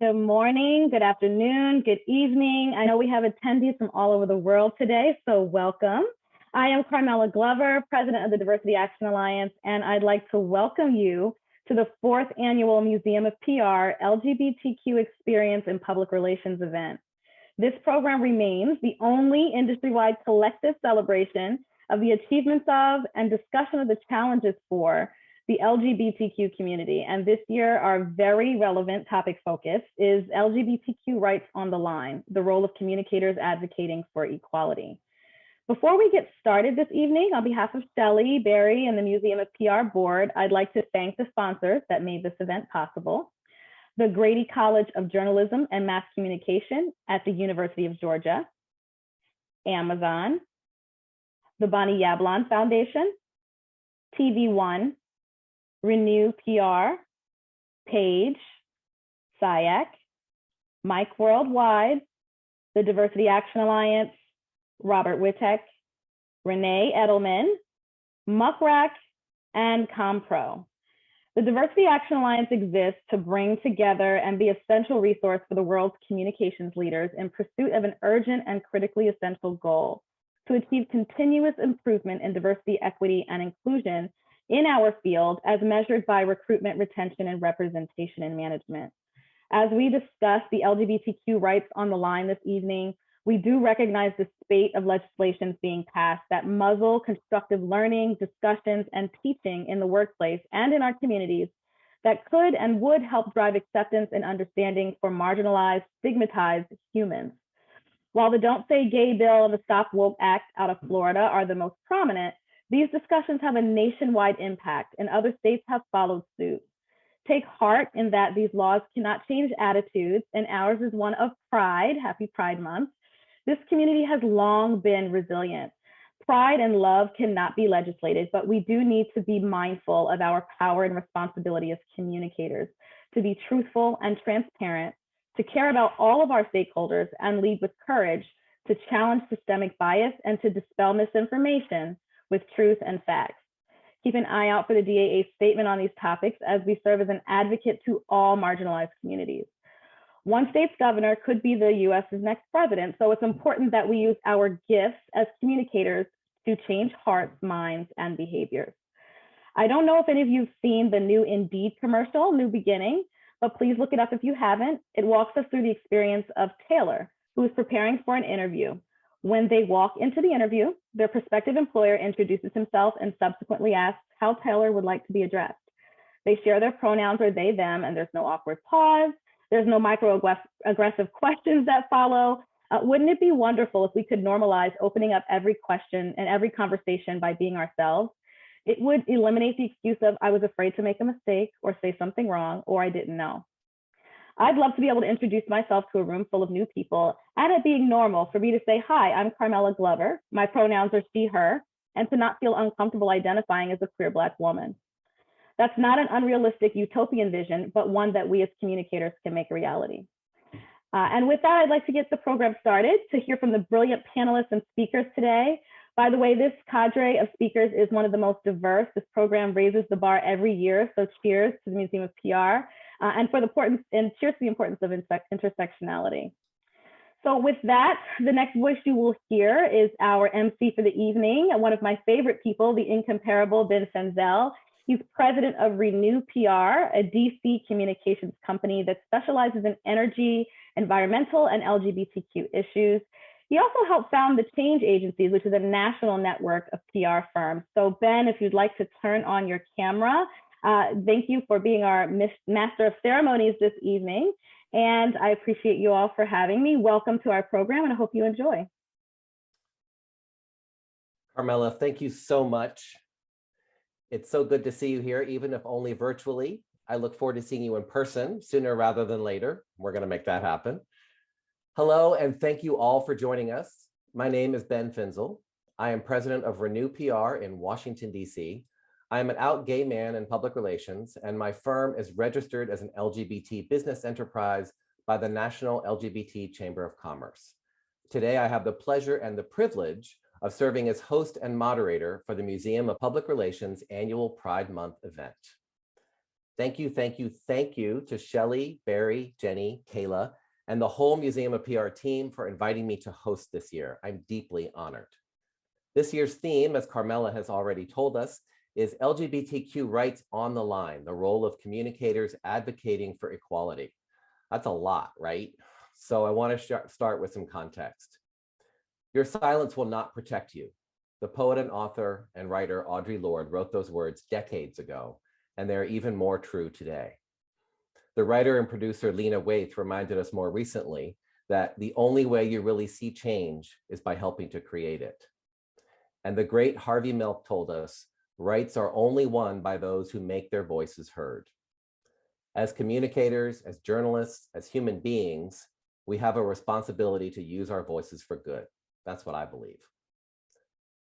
Good morning, good afternoon, good evening. I know we have attendees from all over the world today, so welcome. I am Carmela Glover, President of the Diversity Action Alliance, and I'd like to welcome you to the 4th Annual Museum of PR LGBTQ Experience in Public Relations event. This program remains the only industry-wide collective celebration of the achievements of and discussion of the challenges for the LGBTQ community. And this year, our very relevant topic focus is LGBTQ rights on the line, the role of communicators advocating for equality. Before we get started this evening, on behalf of Shelley, Barry, and the Museum of PR board, I'd like to thank the sponsors that made this event possible. The Grady College of Journalism and Mass Communication at the University of Georgia, Amazon, the Bonnie Yablon Foundation, TV One, Renew PR, Page, SIAC, Mike Worldwide, the Diversity Action Alliance, Robert Wittek, Renee Edelman, Muckrack, and Compro. The Diversity Action Alliance exists to bring together and be a central resource for the world's communications leaders in pursuit of an urgent and critically essential goal: to achieve continuous improvement in diversity, equity, and inclusion in our field as measured by recruitment, retention, and representation in management. As we discuss the LGBTQ rights on the line this evening, we do recognize the spate of legislations being passed that muzzle constructive learning, discussions, and teaching in the workplace and in our communities that could and would help drive acceptance and understanding for marginalized, stigmatized humans. While the Don't Say Gay bill and the Stop Woke Act out of Florida are the most prominent, these discussions have a nationwide impact, and other states have followed suit. Take heart in that these laws cannot change attitudes, and ours is one of pride. Happy Pride Month. This community has long been resilient. Pride and love cannot be legislated, but we do need to be mindful of our power and responsibility as communicators, to be truthful and transparent, to care about all of our stakeholders and lead with courage, to challenge systemic bias and to dispel misinformation with truth and facts. Keep an eye out for the DAA statement on these topics as we serve as an advocate to all marginalized communities. One state's governor could be the US's next president, so it's important that we use our gifts as communicators to change hearts, minds, and behaviors. I don't know if any of you have seen the new Indeed commercial, New Beginning, but please look it up if you haven't. It walks us through the experience of Taylor, who is preparing for an interview. When they walk into the interview, their prospective employer introduces himself and subsequently asks how Taylor would like to be addressed. They share their pronouns or they, them, and there's no awkward pause. There's no microaggressive questions that follow. Wouldn't it be wonderful if we could normalize opening up every question and every conversation by being ourselves? It would eliminate the excuse of I was afraid to make a mistake or say something wrong or I didn't know. I'd love to be able to introduce myself to a room full of new people and it being normal for me to say, hi, I'm Carmela Glover. My pronouns are she, her, and to not feel uncomfortable identifying as a queer Black woman. That's not an unrealistic utopian vision, but one that we as communicators can make a reality. And with that, I'd like to get the program started to hear from the brilliant panelists and speakers today. By the way, this cadre of speakers is one of the most diverse. This program raises the bar every year, so cheers to the Museum of PR. And cheers to the importance of intersectionality. So with that, the next voice you will hear is our MC for the evening, one of my favorite people, the incomparable Ben Fenzel. He's president of Renew PR, a DC communications company that specializes in energy, environmental, and LGBTQ issues. He also helped found the Change Agencies, which is a national network of PR firms. So Ben, if you'd like to turn on your camera, thank you for being our master of ceremonies this evening. And I appreciate you all for having me. Welcome to our program, and I hope you enjoy. Carmela, thank you so much. It's so good to see you here, even if only virtually. I look forward to seeing you in person sooner rather than later. We're going to make that happen. Hello, and thank you all for joining us. My name is Ben Finzel. I am president of Renew PR in Washington, D.C. I am an out gay man in public relations, and my firm is registered as an LGBT business enterprise by the National LGBT Chamber of Commerce. Today, I have the pleasure and the privilege of serving as host and moderator for the Museum of Public Relations annual Pride Month event. Thank you, thank you, thank you to Shelley, Barry, Jenny, Kayla, and the whole Museum of PR team for inviting me to host this year. I'm deeply honored. This year's theme, as Carmela has already told us, is LGBTQ rights on the line, the role of communicators advocating for equality. That's a lot, right? So I want to start with some context. Your silence will not protect you. The poet and author and writer Audre Lorde wrote those words decades ago, and they're even more true today. The writer and producer Lena Waithe reminded us more recently that the only way you really see change is by helping to create it. And the great Harvey Milk told us, rights are only won by those who make their voices heard. As communicators, as journalists, as human beings, we have a responsibility to use our voices for good. That's what I believe.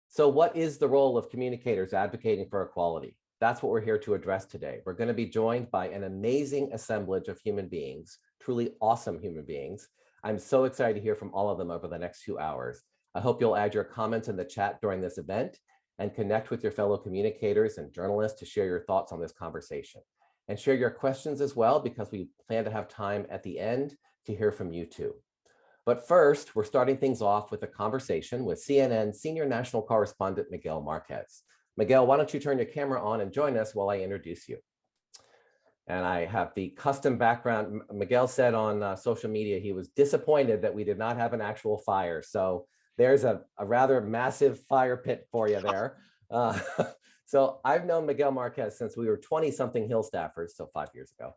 So what is the role of communicators advocating for equality? That's what we're here to address today. We're going to be joined by an amazing assemblage of human beings, truly awesome human beings. I'm so excited to hear from all of them over the next few hours. I hope you'll add your comments in the chat during this event and connect with your fellow communicators and journalists to share your thoughts on this conversation. And share your questions as well, because we plan to have time at the end to hear from you too. But first, we're starting things off with a conversation with CNN senior national correspondent Miguel Marquez. Miguel, why don't you turn your camera on and join us while I introduce you? And I have the custom background. Miguel said on social media he was disappointed that we did not have an actual fire. So there's a rather massive fire pit for you there. So I've known Miguel Marquez since we were 20-something Hill staffers, so 5 years ago,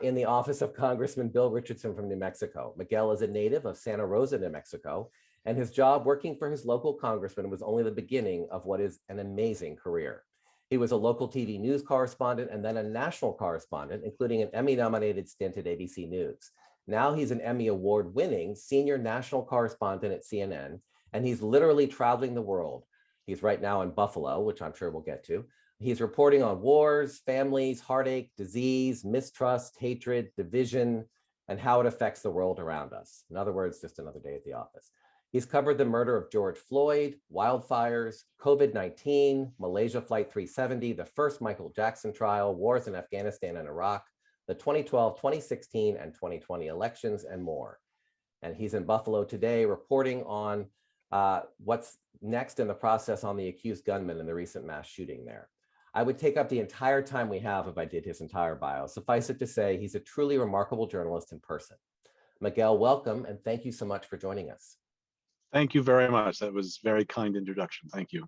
in the office of Congressman Bill Richardson from New Mexico. Miguel is a native of Santa Rosa, New Mexico, and his job working for his local congressman was only the beginning of what is an amazing career. He was a local TV news correspondent and then a national correspondent, including an Emmy-nominated stint at ABC News. Now he's an Emmy Award-winning senior national correspondent at CNN, and he's literally traveling the world. He's right now in Buffalo, which I'm sure we'll get to. He's reporting on wars, families, heartache, disease, mistrust, hatred, division, and how it affects the world around us. In other words, just another day at the office. He's covered the murder of George Floyd, wildfires, COVID-19, Malaysia Flight 370, the first Michael Jackson trial, wars in Afghanistan and Iraq, the 2012, 2016, and 2020 elections, and more. And he's in Buffalo today reporting on what's next in the process on the accused gunman in the recent mass shooting there. I would take up the entire time we have if I did his entire bio. Suffice it to say, he's a truly remarkable journalist in person. Miguel, welcome, and thank you so much for joining us. Thank you very much. That was a very kind introduction. Thank you.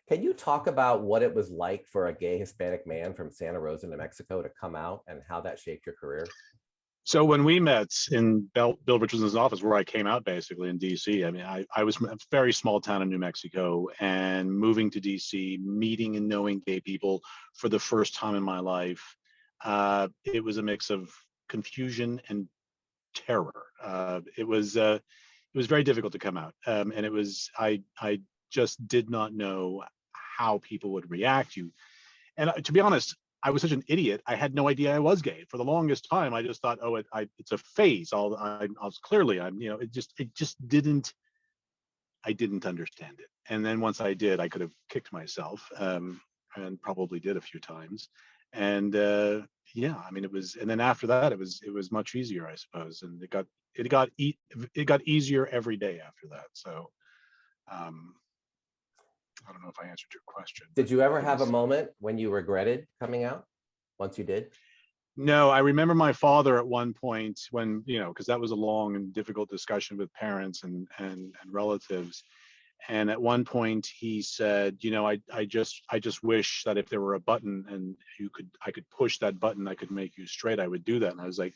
Can you talk about what it was like for a gay Hispanic man from Santa Rosa, New Mexico to come out and how that shaped your career? So when we met in Bill Richardson's office, where I came out basically in DC, I mean, I was from a very small town in New Mexico, and moving to DC, meeting and knowing gay people for the first time in my life, it was a mix of confusion and terror. It was very difficult to come out, and it was I just did not know how people would react. And to be honest, I was such an idiot. I had no idea I was gay. For the longest time, I just thought, oh, it's a phase. I was clearly, it just didn't. I didn't understand it. And then once I did, I could have kicked myself, and probably did a few times. And yeah, I mean, it was. And then after that, it was much easier, I suppose. And it got easier every day after that. So. I don't know if I answered your question. Did you ever have a moment when you regretted coming out once you did? No, I remember my father at one point when, because that was a long and difficult discussion with parents and relatives. And at one point he said, I just wish that if there were a button and I could push that button, I could make you straight, I would do that. And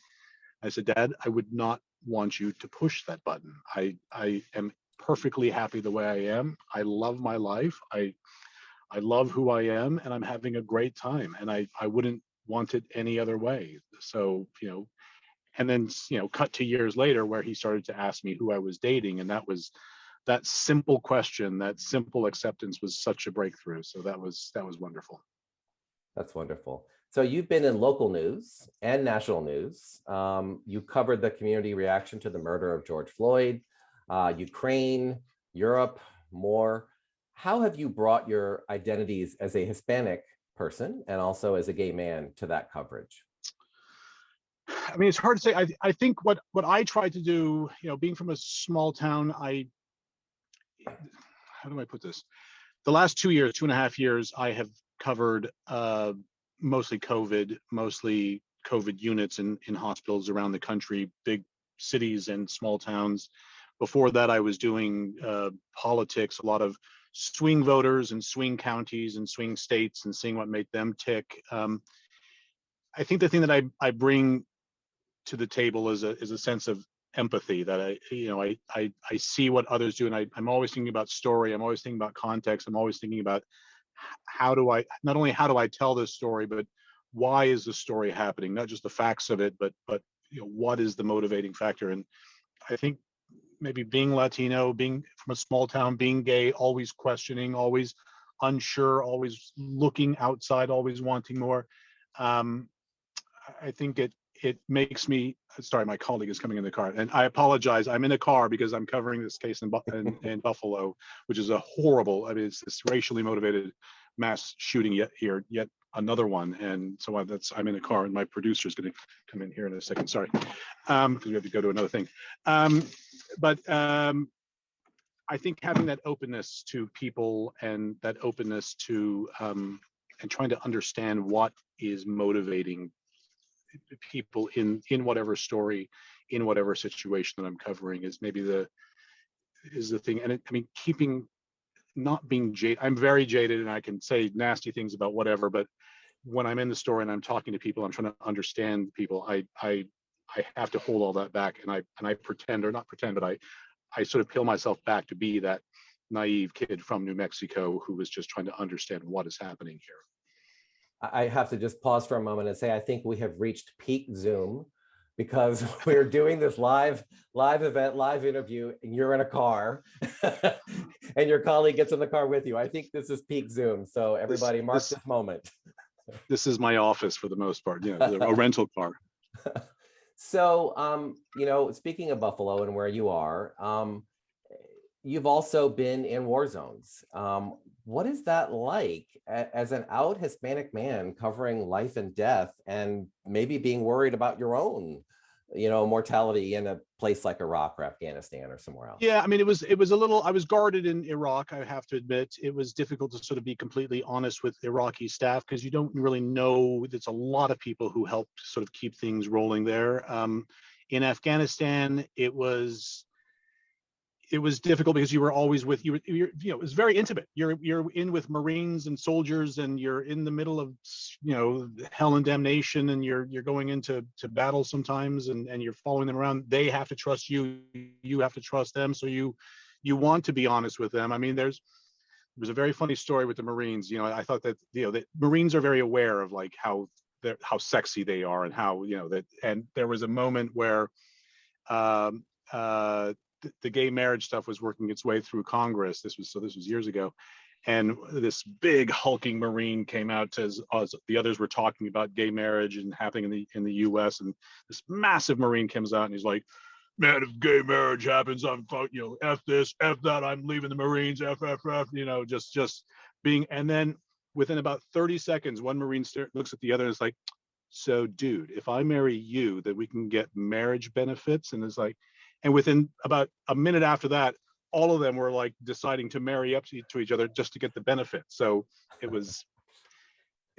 I said, Dad, I would not want you to push that button. I am perfectly happy the way I am. I love my life. I love who I am, and I'm having a great time. And I wouldn't want it any other way. So, and then, cut to years later where he started to ask me who I was dating. And that simple question, that simple acceptance was such a breakthrough. So that was wonderful. That's wonderful. So you've been in local news and national news. You covered the community reaction to the murder of George Floyd, Ukraine, Europe, more. How have you brought your identities as a Hispanic person and also as a gay man to that coverage? I mean, it's hard to say. I think what I try to do, being from a small town, how do I put this? The last 2 years, 2.5 years, I have covered mostly COVID units in hospitals around the country, big cities and small towns. Before that, I was doing politics, a lot of swing voters and swing counties and swing states and seeing what made them tick. I think the thing that I bring to the table is a sense of empathy that I see what others do, and I'm always thinking about story. I'm always thinking about context. I'm always thinking about not only how do I tell this story, but why is the story happening? Not just the facts of it, but what is the motivating factor? And I think maybe being Latino, being from a small town, being gay, always questioning, always unsure, always looking outside, always wanting more. I think it makes me, sorry, my colleague is coming in the car, and I apologize. I'm in a car because I'm covering this case in Buffalo, which is a horrible, I mean, it's this racially motivated mass shooting yet another one. And so I'm in a car, and my producer is going to come in here in a second. Sorry, because we have to go to another thing. But I think having that openness to people and that openness to and trying to understand what is motivating people in whatever story, in whatever situation that I'm covering is maybe the thing. And I mean, not being jaded. I'm very jaded, and I can say nasty things about whatever, but when I'm in the story and I'm talking to people, I'm trying to understand people. I have to hold all that back, and I pretend, or not pretend, but I sort of peel myself back to be that naive kid from New Mexico who was just trying to understand what is happening here. I have to just pause for a moment and say, I think we have reached peak Zoom, because we're doing this live event, live interview, and you're in a car and your colleague gets in the car with you. I think this is peak Zoom. So everybody mark this moment. This is my office for the most part, a rental car. So, speaking of Buffalo and where you are, you've also been in war zones. What is that like as an out Hispanic man covering life and death, and maybe being worried about your own, mortality in a place like Iraq or Afghanistan or somewhere else? Yeah, I mean, it was a little, I was guarded in Iraq, I have to admit. It was difficult to sort of be completely honest with Iraqi staff, because you don't really know. There's a lot of people who helped sort of keep things rolling there. In Afghanistan, it was difficult because you were always with it was very intimate. You're in with Marines and soldiers, and you're in the middle of hell and damnation, and you're going into battle sometimes, and you're following them around. They have to trust you, you have to trust them, so you want to be honest with them. I mean, there was a very funny story with the Marines. I thought that the Marines are very aware of like how sexy they are, and how and there was a moment where the gay marriage stuff was working its way through Congress. This was years ago, and this big hulking Marine came out as the others were talking about gay marriage and happening in the U.S. And this massive Marine comes out and he's like, "Man, if gay marriage happens, I'm f this, f that. I'm leaving the Marines, f, just being." And then within about 30 seconds, one Marine looks at the other and is like, "So, dude, if I marry you, then we can get marriage benefits?" And it's like. And within about a minute after that, all of them were like deciding to marry up to each other just to get the benefit. So it was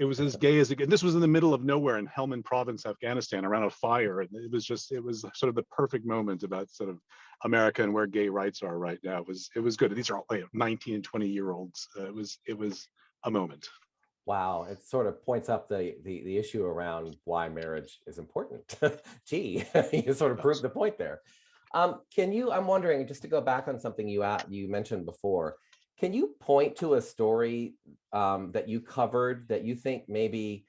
as gay as it gets. This was in the middle of nowhere in Helmand Province, Afghanistan, around a fire. And it was sort of the perfect moment about sort of America and where gay rights are right now. It was good. These are all 19 and 20-year-olds. It was a moment. Wow, it sort of points up the issue around why marriage is important. Gee, you sort of proved the point there. I'm wondering, just to go back on something you mentioned before, can you point to a story that you covered that you think maybe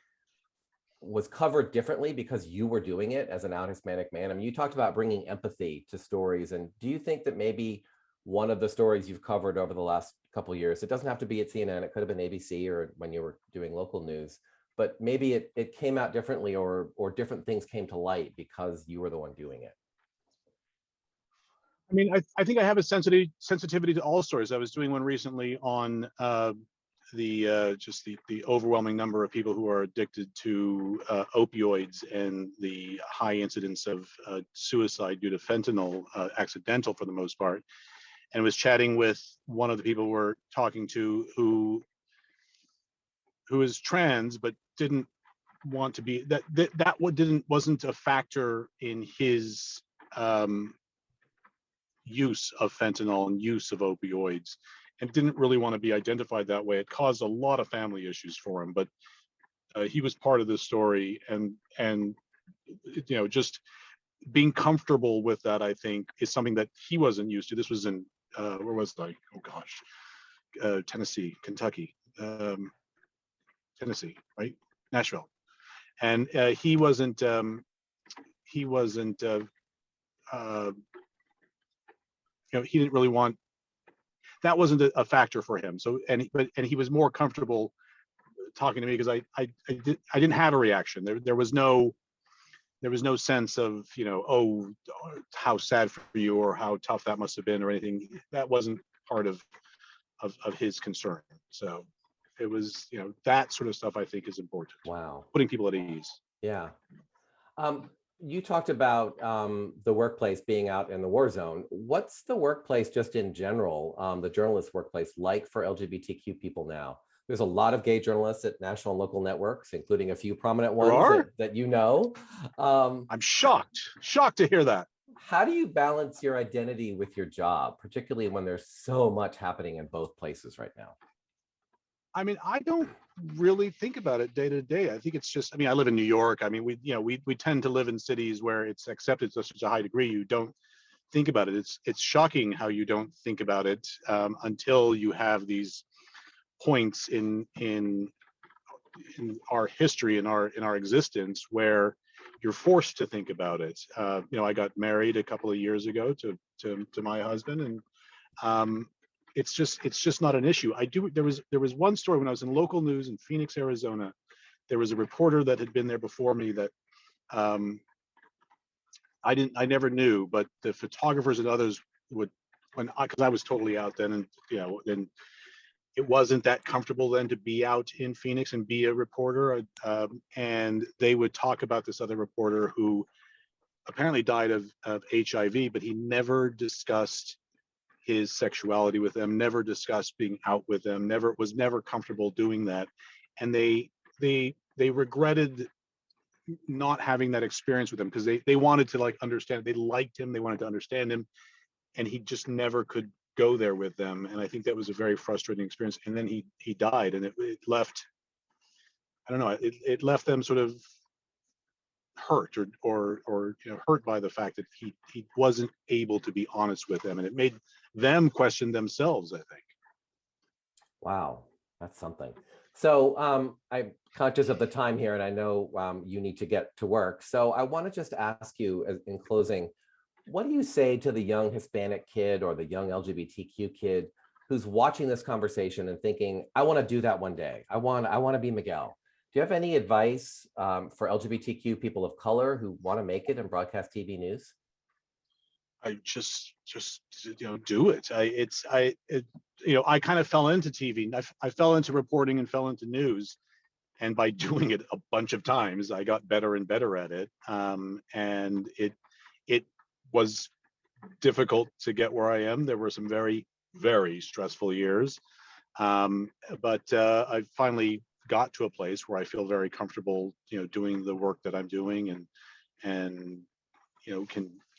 was covered differently because you were doing it as an out Hispanic man? I mean, you talked about bringing empathy to stories, and do you think that maybe one of the stories you've covered over the last couple of years, it doesn't have to be at CNN, it could have been ABC or when you were doing local news, but maybe it came out differently, or different things came to light because you were the one doing it? I mean, I think I have a sensitivity to all stories. I was doing one recently on the overwhelming number of people who are addicted to opioids and the high incidence of suicide due to fentanyl, accidental for the most part, and was chatting with one of the people we're talking to who is trans but didn't want to be wasn't a factor in his use of fentanyl and use of opioids, and didn't really want to be identified that way. It caused a lot of family issues for him, but he was part of this story, and just being comfortable with that, I think, is something that he wasn't used to. This was in where was I? Oh gosh, Tennessee, Kentucky, Tennessee, right? Nashville, and he wasn't. He wasn't. He didn't really want. That wasn't a factor for him. So, and he was more comfortable talking to me because I didn't have a reaction. There was no sense of oh, how sad for you or how tough that must have been or anything. That wasn't part of his concern. So it was that sort of stuff I think is important. Wow. Putting people at ease. Yeah. You talked about the workplace being out in the war zone. What's the workplace just in general, the journalist workplace, like for LGBTQ people now? There's a lot of gay journalists at national and local networks, including a few prominent ones that you know. I'm shocked to hear that. How do you balance your identity with your job, particularly when there's so much happening in both places right now? I mean, I don't really think about it day to day. I think it's just, I mean, I live in New York. I mean, we tend to live in cities where it's accepted to such a high degree. You don't think about it. It's shocking how you don't think about it until you have these points in our history, in our existence, where you're forced to think about it. I got married a couple of years ago to my husband, and it's just not an issue. There was one story when I was in local news in Phoenix, Arizona. There was a reporter that had been there before me that I never knew, but the photographers and others would, because I was totally out then, and then it wasn't that comfortable then to be out in Phoenix and be a reporter, and they would talk about this other reporter who apparently died of HIV, but he never discussed his sexuality with them, never discussed being out with them, was never comfortable doing that, and they regretted not having that experience with him because they wanted to understand. They liked him, they wanted to understand him, and he just never could go there with them. And I think that was a very frustrating experience. And then he died, and it left, I don't know, it left them sort of hurt or hurt by the fact that he wasn't able to be honest with them, and it made them question themselves, I think. Wow, that's something. So I'm conscious of the time here, and I know you need to get to work. So I want to just ask you in closing, what do you say to the young Hispanic kid or the young LGBTQ kid who's watching this conversation and thinking, I want to do that one day. I want to be Miguel. Do you have any advice for LGBTQ people of color who want to make it in broadcast TV news? I just do it. I kind of fell into TV. I fell into reporting and fell into news, and by doing it a bunch of times, I got better and better at it. And it was difficult to get where I am. There were some very, very stressful years, but I finally got to a place where I feel very comfortable, doing the work that I'm doing, and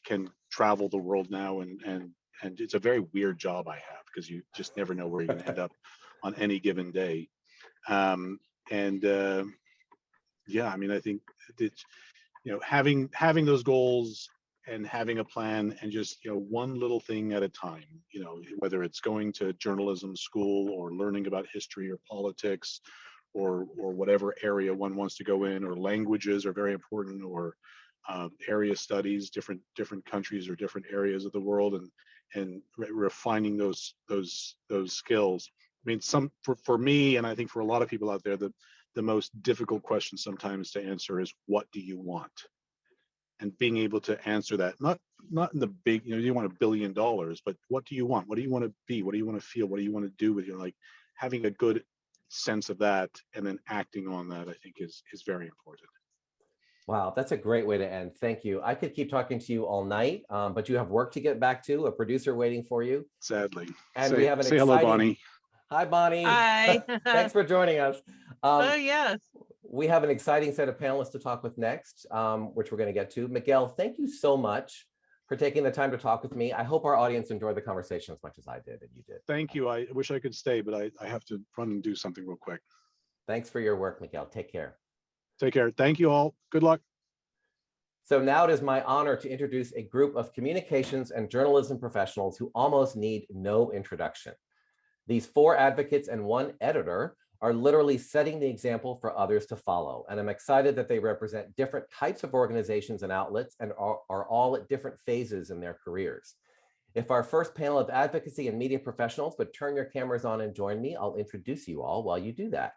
can travel the world now, and it's a very weird job I have because you just never know where you're going to end up on any given day. Yeah, I mean, I think it's having those goals and having a plan, and just one little thing at a time, whether it's going to journalism school or learning about history or politics or whatever area one wants to go in, or languages are very important, or area studies, different countries or different areas of the world, and refining those skills. I mean, for me, and I think for a lot of people out there, the most difficult question sometimes to answer is, what do you want? And being able to answer that, not in the big, you want $1 billion, but what do you want? What do you want to be? What do you want to feel? What do you want to do with your, having a good sense of that and then acting on that, I think is very important. Wow, that's a great way to end. Thank you. I could keep talking to you all night, but you have work to get back to, a producer waiting for you. Sadly. And we have an say exciting... hello, Bonnie. Hi, Bonnie. Hi. Thanks for joining us. Oh, yes. We have an exciting set of panelists to talk with next, which we're going to get to. Miguel, thank you so much for taking the time to talk with me. I hope our audience enjoyed the conversation as much as I did and you did. Thank you. I wish I could stay, but I have to run and do something real quick. Thanks for your work, Miguel. Take care. Take care. Thank you all. Good luck. So now it is my honor to introduce a group of communications and journalism professionals who almost need no introduction. These 4 advocates and 1 editor are literally setting the example for others to follow. And I'm excited that they represent different types of organizations and outlets and are all at different phases in their careers. If our first panel of advocacy and media professionals would turn your cameras on and join me, I'll introduce you all while you do that.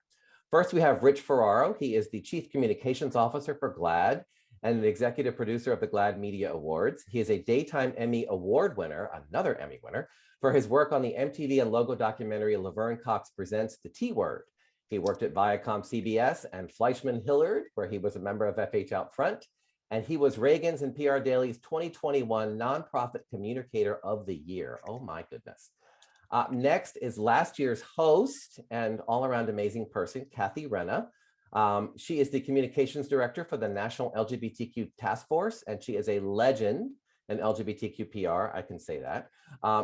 First, we have Rich Ferraro. He is the Chief Communications Officer for GLAAD and an executive producer of the GLAAD Media Awards. He is a Daytime Emmy Award winner, another Emmy winner, for his work on the MTV and Logo documentary Laverne Cox Presents The T-Word. He worked at Viacom CBS and Fleischman Hillard, where he was a member of FH Out Front, and he was Reagan's and PR Daily's 2021 Nonprofit Communicator of the Year. Oh my goodness. Next is last year's host and all-around amazing person, Kathy Renna. She is the communications director for the National LGBTQ Task Force, and she is a legend in LGBTQ PR, I can say that.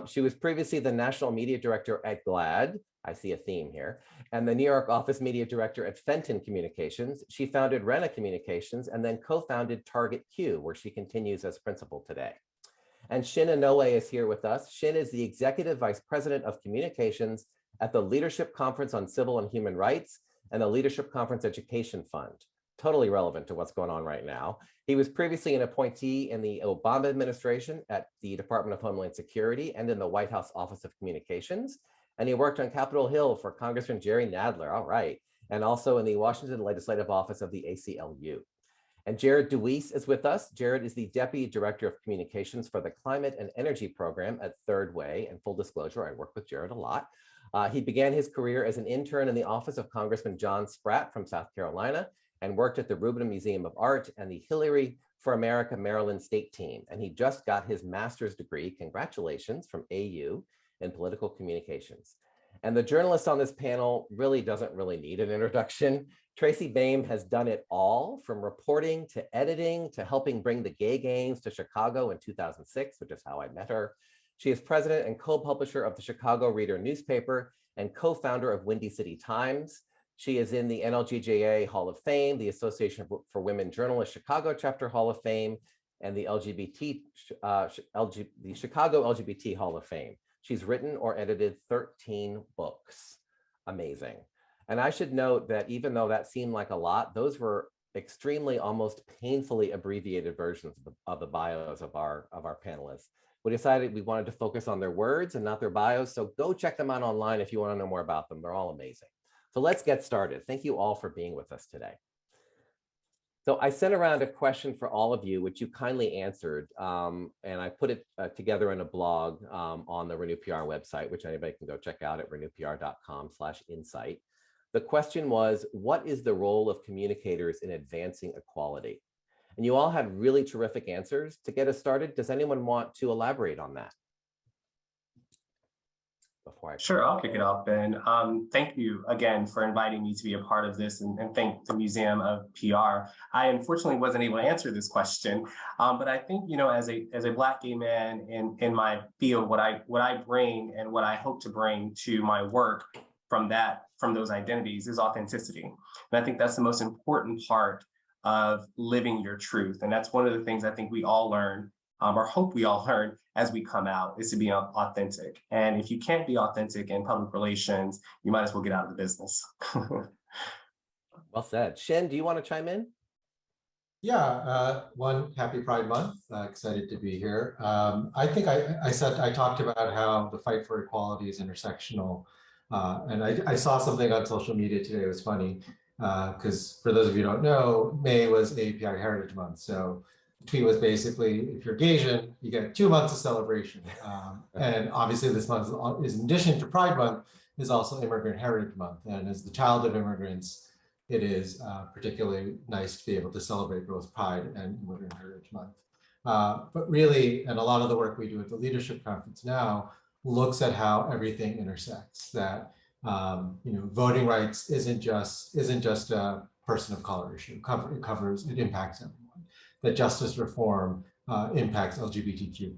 She was previously the national media director at GLAAD, I see a theme here, and the New York office media director at Fenton Communications. She founded Renna Communications and then co-founded Target Q, where she continues as principal today. And Shin Inoue is here with us. Shin is the Executive Vice President of Communications at the Leadership Conference on Civil and Human Rights and the Leadership Conference Education Fund. Totally relevant to what's going on right now. He was previously an appointee in the Obama administration at the Department of Homeland Security and in the White House Office of Communications. And he worked on Capitol Hill for Congressman Jerry Nadler, all right, and also in the Washington Legislative Office of the ACLU. And Jared DeWeese is with us. Jared is the Deputy Director of Communications for the Climate and Energy Program at Third Way. And full disclosure, I work with Jared a lot. He began his career as an intern in the office of Congressman John Spratt from South Carolina and worked at the Rubin Museum of Art and the Hillary for America Maryland State Team. And he just got his master's degree, congratulations, from AU in political communications. And the journalist on this panel really doesn't need an introduction. Tracy Baim has done it all, from reporting to editing to helping bring the gay games to Chicago in 2006, which is how I met her. She is president and co-publisher of the Chicago Reader newspaper and co-founder of Windy City Times. She is in the NLGJA Hall of Fame, the Association for Women Journalists Chicago Chapter Hall of Fame, and the the Chicago LGBT Hall of Fame. She's written or edited 13 books. Amazing. And I should note that even though that seemed like a lot, those were extremely, almost painfully abbreviated versions of the bios of our panelists. We decided we wanted to focus on their words and not their bios. So go check them out online if you want to know more about them. They're all amazing. So let's get started. Thank you all for being with us today. So I sent around a question for all of you, which you kindly answered, and I put it together in a blog on the Renew PR website, which anybody can go check out at renewpr.com/insight. The question was, what is the role of communicators in advancing equality? And you all had really terrific answers. To get us started, does anyone want to elaborate on that? Sure, I'll kick it off, Ben. Thank you again for inviting me to be a part of this, and thank the Museum of PR. I unfortunately wasn't able to answer this question, but I think, you know, as a Black gay man in my field, what I bring and what I hope to bring to my work from those identities is authenticity. And I think that's the most important part of living your truth. And that's one of the things I think we all learn, or hope we all learn as we come out, is to be authentic. And if you can't be authentic in public relations, you might as well get out of the business. Well said. Shin, do you want to chime in? Yeah, one, happy Pride Month. Excited to be here. I think I talked about how the fight for equality is intersectional. And I saw something on social media today. It was funny because for those of you who don't know, May was API Heritage Month. So the tweet was basically, if you're Gaysian, you get 2 months of celebration. And obviously this month is in addition to Pride Month. is also Immigrant Heritage Month. And as the child of immigrants, it is particularly nice to be able to celebrate both Pride and Immigrant Heritage Month. But really, and a lot of the work we do at the Leadership Conference now looks at how everything intersects, that voting rights isn't just a person of color issue. It impacts everyone. That justice reform impacts LGBTQ.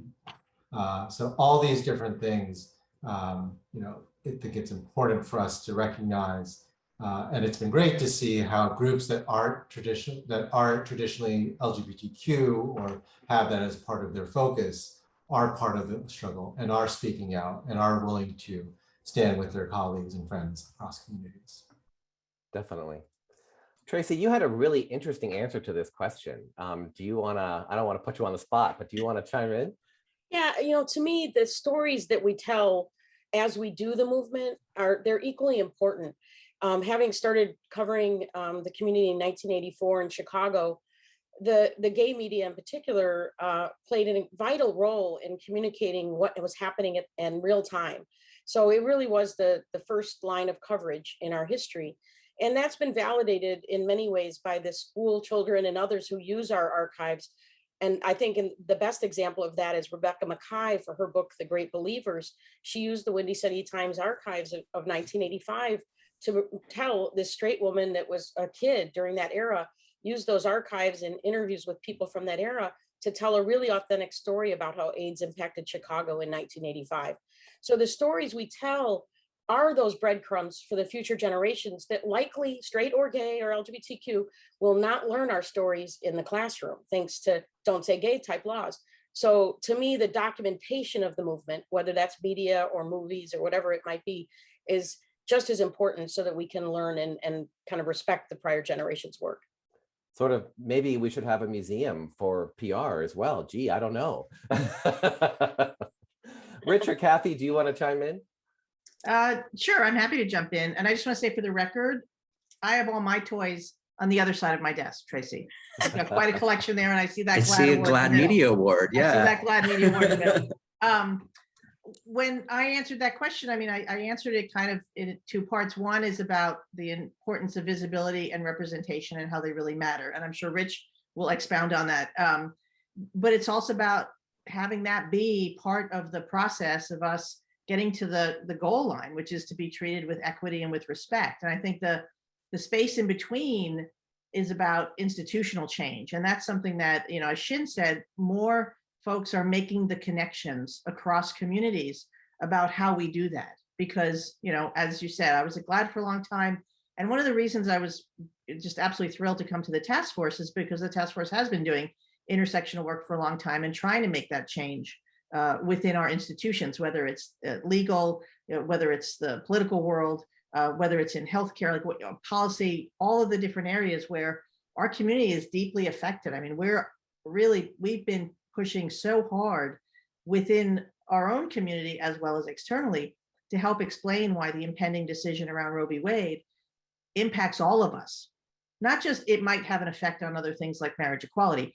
So all these different things, I think it's important for us to recognize, and it's been great to see how groups that aren't traditionally LGBTQ or have that as part of their focus are part of the struggle and are speaking out and are willing to stand with their colleagues and friends across communities. Definitely. Tracy, you had a really interesting answer to this question. Do you want to, I don't want to put you on the spot, but do you want to chime in? Yeah, to me, the stories that we tell as we do the movement they're equally important. Having started covering the community in 1984 in Chicago, the gay media in particular played a vital role in communicating what was happening in real time. So it really was the first line of coverage in our history. And that's been validated in many ways by the school children and others who use our archives. And I think the best example of that is Rebecca Mackay for her book, The Great Believers. She used the Windy City Times archives of 1985 to tell this straight woman that was a kid during that era, used those archives and interviews with people from that era to tell a really authentic story about how AIDS impacted Chicago in 1985. So the stories we tell are those breadcrumbs for the future generations that likely straight or gay or LGBTQ will not learn our stories in the classroom, thanks to don't say gay type laws. So to me, the documentation of the movement, whether that's media or movies or whatever it might be, is just as important so that we can learn and kind of respect the prior generation's work. Sort of, maybe we should have a museum for PR as well. Gee, I don't know. Rich or Kathy, do you want to chime in? Sure, I'm happy to jump in. And I just want to say for the record, I have all my toys on the other side of my desk, Tracy. I've got quite a collection there, and I see that GLAAD Media Award. Yeah. I see that GLAAD Media Award in the middle. When I answered that question, I mean, I answered it kind of in two parts. One is about the importance of visibility and representation and how they really matter. And I'm sure Rich will expound on that. But it's also about having that be part of the process of us getting to the goal line, which is to be treated with equity and with respect. And I think the space in between is about institutional change. And that's something that, as Shin said, more folks are making the connections across communities about how we do that. Because, as you said, I was at GLAAD for a long time. And one of the reasons I was just absolutely thrilled to come to the task force is because the task force has been doing intersectional work for a long time and trying to make that change within our institutions, whether it's legal, whether it's the political world, whether it's in healthcare, like policy, all of the different areas where our community is deeply affected. I mean, we've been pushing so hard within our own community as well as externally to help explain why the impending decision around Roe v. Wade impacts all of us. Not just it might have an effect on other things like marriage equality.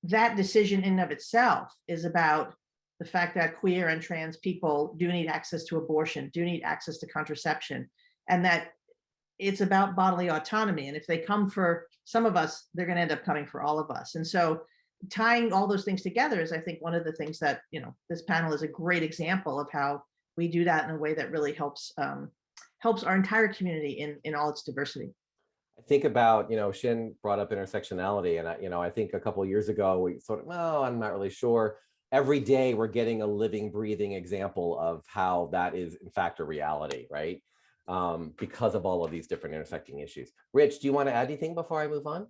That decision in and of itself is about the fact that queer and trans people do need access to abortion, do need access to contraception, and that it's about bodily autonomy. And if they come for some of us, they're going to end up coming for all of us. And so tying all those things together is, I think, one of the things that, this panel is a great example of how we do that in a way that really helps our entire community in all its diversity. I think about, Shin brought up intersectionality, and I think a couple of years ago we sort of, well, I'm not really sure. Every day we're getting a living, breathing example of how that is in fact a reality, right? Because of all of these different intersecting issues. Rich, do you want to add anything before I move on?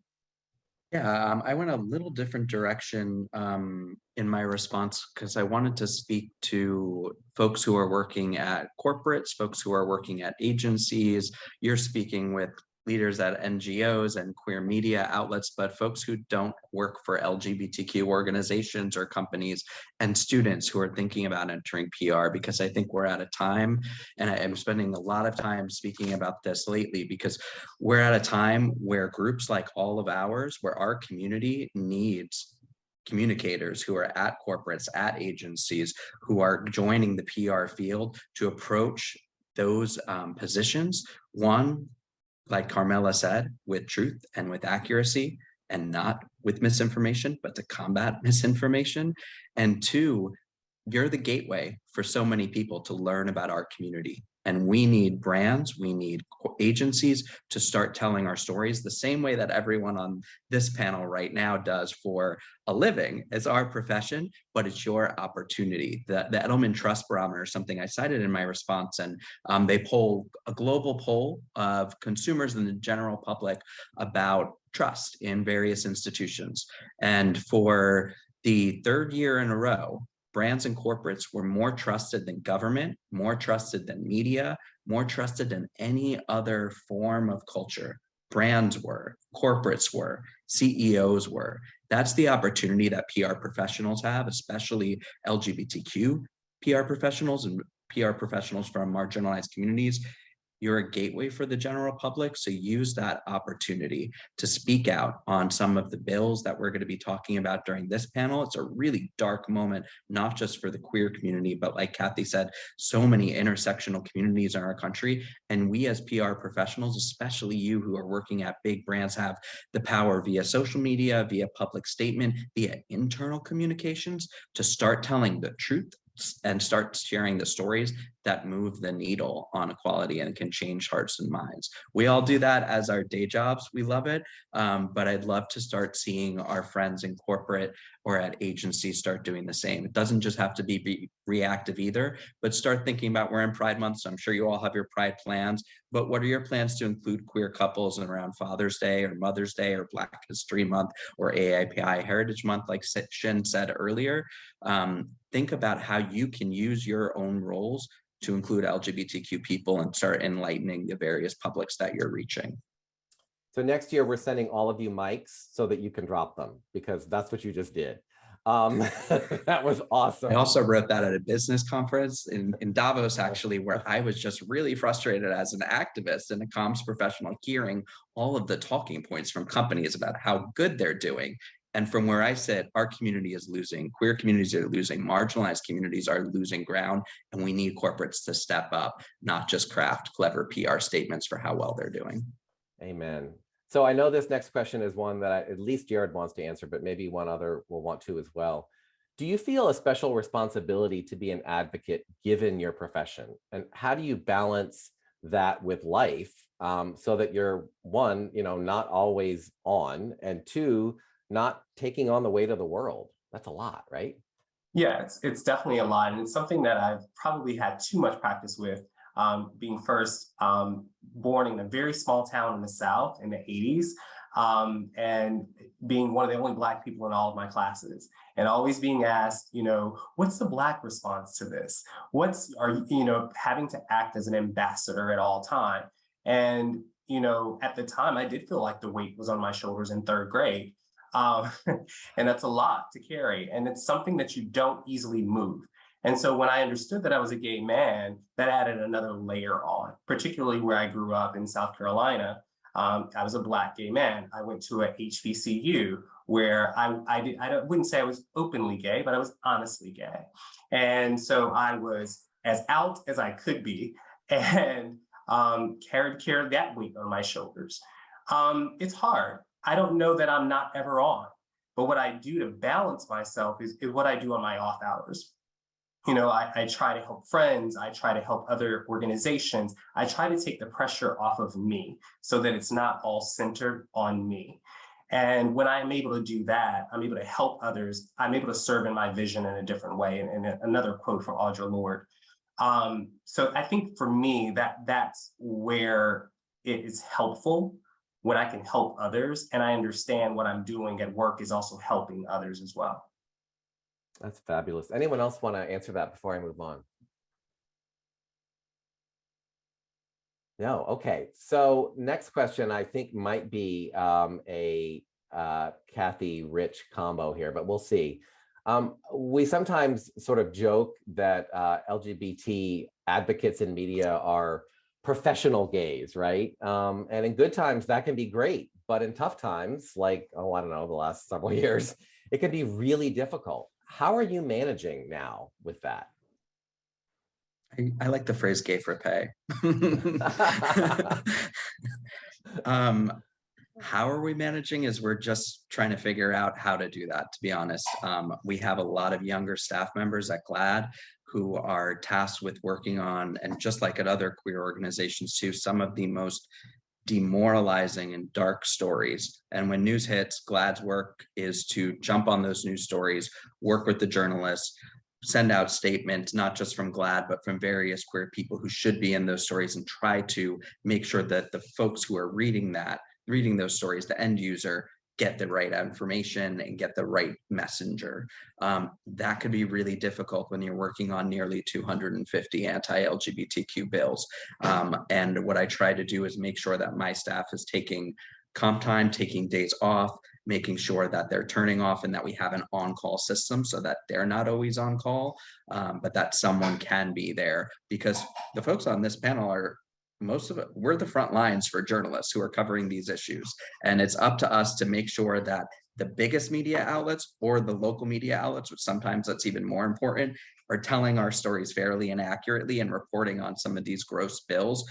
Yeah, I went a little different direction in my response because I wanted to speak to folks who are working at corporates, folks who are working at agencies. You're speaking with leaders at NGOs and queer media outlets, but folks who don't work for LGBTQ organizations or companies, and students who are thinking about entering PR, because I think we're at a time, and I'm spending a lot of time speaking about this lately, because we're at a time where groups like all of ours, where our community needs communicators who are at corporates, at agencies, who are joining the PR field to approach those positions, one, like Carmela said, with truth and with accuracy, and not with misinformation, but to combat misinformation. And two, you're the gateway for so many people to learn about our community. And we need brands, we need agencies to start telling our stories the same way that everyone on this panel right now does for a living. It's our profession, but it's your opportunity. The Edelman Trust Barometer is something I cited in my response, and they poll a global poll of consumers and the general public about trust in various institutions. And for the third year in a row, brands and corporates were more trusted than government, more trusted than media, more trusted than any other form of culture. Brands were, corporates were, CEOs were. That's the opportunity that PR professionals have, especially LGBTQ PR professionals and PR professionals from marginalized communities. You're a gateway for the general public, so use that opportunity to speak out on some of the bills that we're going to be talking about during this panel. It's a really dark moment, not just for the queer community, but like Kathy said, so many intersectional communities in our country. And we as PR professionals, especially you who are working at big brands, have the power via social media, via public statement, via internal communications to start telling the truth and start sharing the stories that move the needle on equality and can change hearts and minds. We all do that as our day jobs. We love it. But I'd love to start seeing our friends in corporate or at agencies start doing the same. It doesn't just have to be reactive either, but start thinking about, we're in Pride Month, so I'm sure you all have your Pride plans, but what are your plans to include queer couples around Father's Day or Mother's Day or Black History Month or AAPI Heritage Month, like Shin said earlier? Think about how you can use your own roles to include LGBTQ people and start enlightening the various publics that you're reaching. So next year, we're sending all of you mics so that you can drop them, because that's what you just did. That was awesome. I also wrote that at a business conference in Davos, actually, where I was just really frustrated as an activist and a comms professional, hearing all of the talking points from companies about how good they're doing. And from where I sit, our community is losing, queer communities are losing, marginalized communities are losing ground, and we need corporates to step up, not just craft clever PR statements for how well they're doing. Amen. So I know this next question is one that at least Jared wants to answer, but maybe one other will want to as well. Do you feel a special responsibility to be an advocate given your profession? And how do you balance that with life so that you're, one, not always on, and two, not taking on the weight of the world? That's a lot, right? Yeah, it's definitely a lot. And it's something that I've probably had too much practice with, being first born in a very small town in the South in the 80s, and being one of the only Black people in all of my classes, and always being asked, what's the Black response to this? Having to act as an ambassador at all time. And, at the time, I did feel like the weight was on my shoulders in third grade. And that's a lot to carry. And it's something that you don't easily move. And so when I understood that I was a gay man, that added another layer on, particularly where I grew up in South Carolina. I was a Black gay man. I went to a HBCU where I wouldn't say I was openly gay, but I was honestly gay. And so I was as out as I could be, and carried that weight on my shoulders. It's hard. I don't know that I'm not ever on, but what I do to balance myself is what I do on my off hours. I try to help friends. I try to help other organizations. I try to take the pressure off of me so that it's not all centered on me. And when I'm able to do that, I'm able to help others. I'm able to serve in my vision in a different way. And another quote from Audre Lorde. So I think for me, that's where it is helpful, when I can help others, and I understand what I'm doing at work is also helping others as well. That's fabulous. Anyone else want to answer that before I move on? No. Okay. So next question, I think, might be a Kathy Rich combo here, but we'll see. We sometimes sort of joke that LGBT advocates in media are professional gays, right? And in good times, that can be great. But in tough times, like, the last several years, it can be really difficult. How are you managing now with that? I like the phrase gay for pay. How are we managing is we're just trying to figure out how to do that, to be honest. We have a lot of younger staff members at GLAAD who are tasked with working on, and just like at other queer organizations too, some of the most demoralizing and dark stories. And when news hits, GLAAD's work is to jump on those news stories, work with the journalists, send out statements, not just from GLAAD, but from various queer people who should be in those stories, and try to make sure that the folks who are reading those stories, the end user, get the right information and get the right messenger. That could be really difficult when you're working on nearly 250 anti-LGBTQ bills. And what I try to do is make sure that my staff is taking comp time, taking days off, making sure that they're turning off, and that we have an on-call system so that they're not always on call, but that someone can be there, because the folks on this panel are, most of it, we're the front lines for journalists who are covering these issues. And it's up to us to make sure that the biggest media outlets or the local media outlets, which sometimes that's even more important, are telling our stories fairly and accurately and reporting on some of these gross bills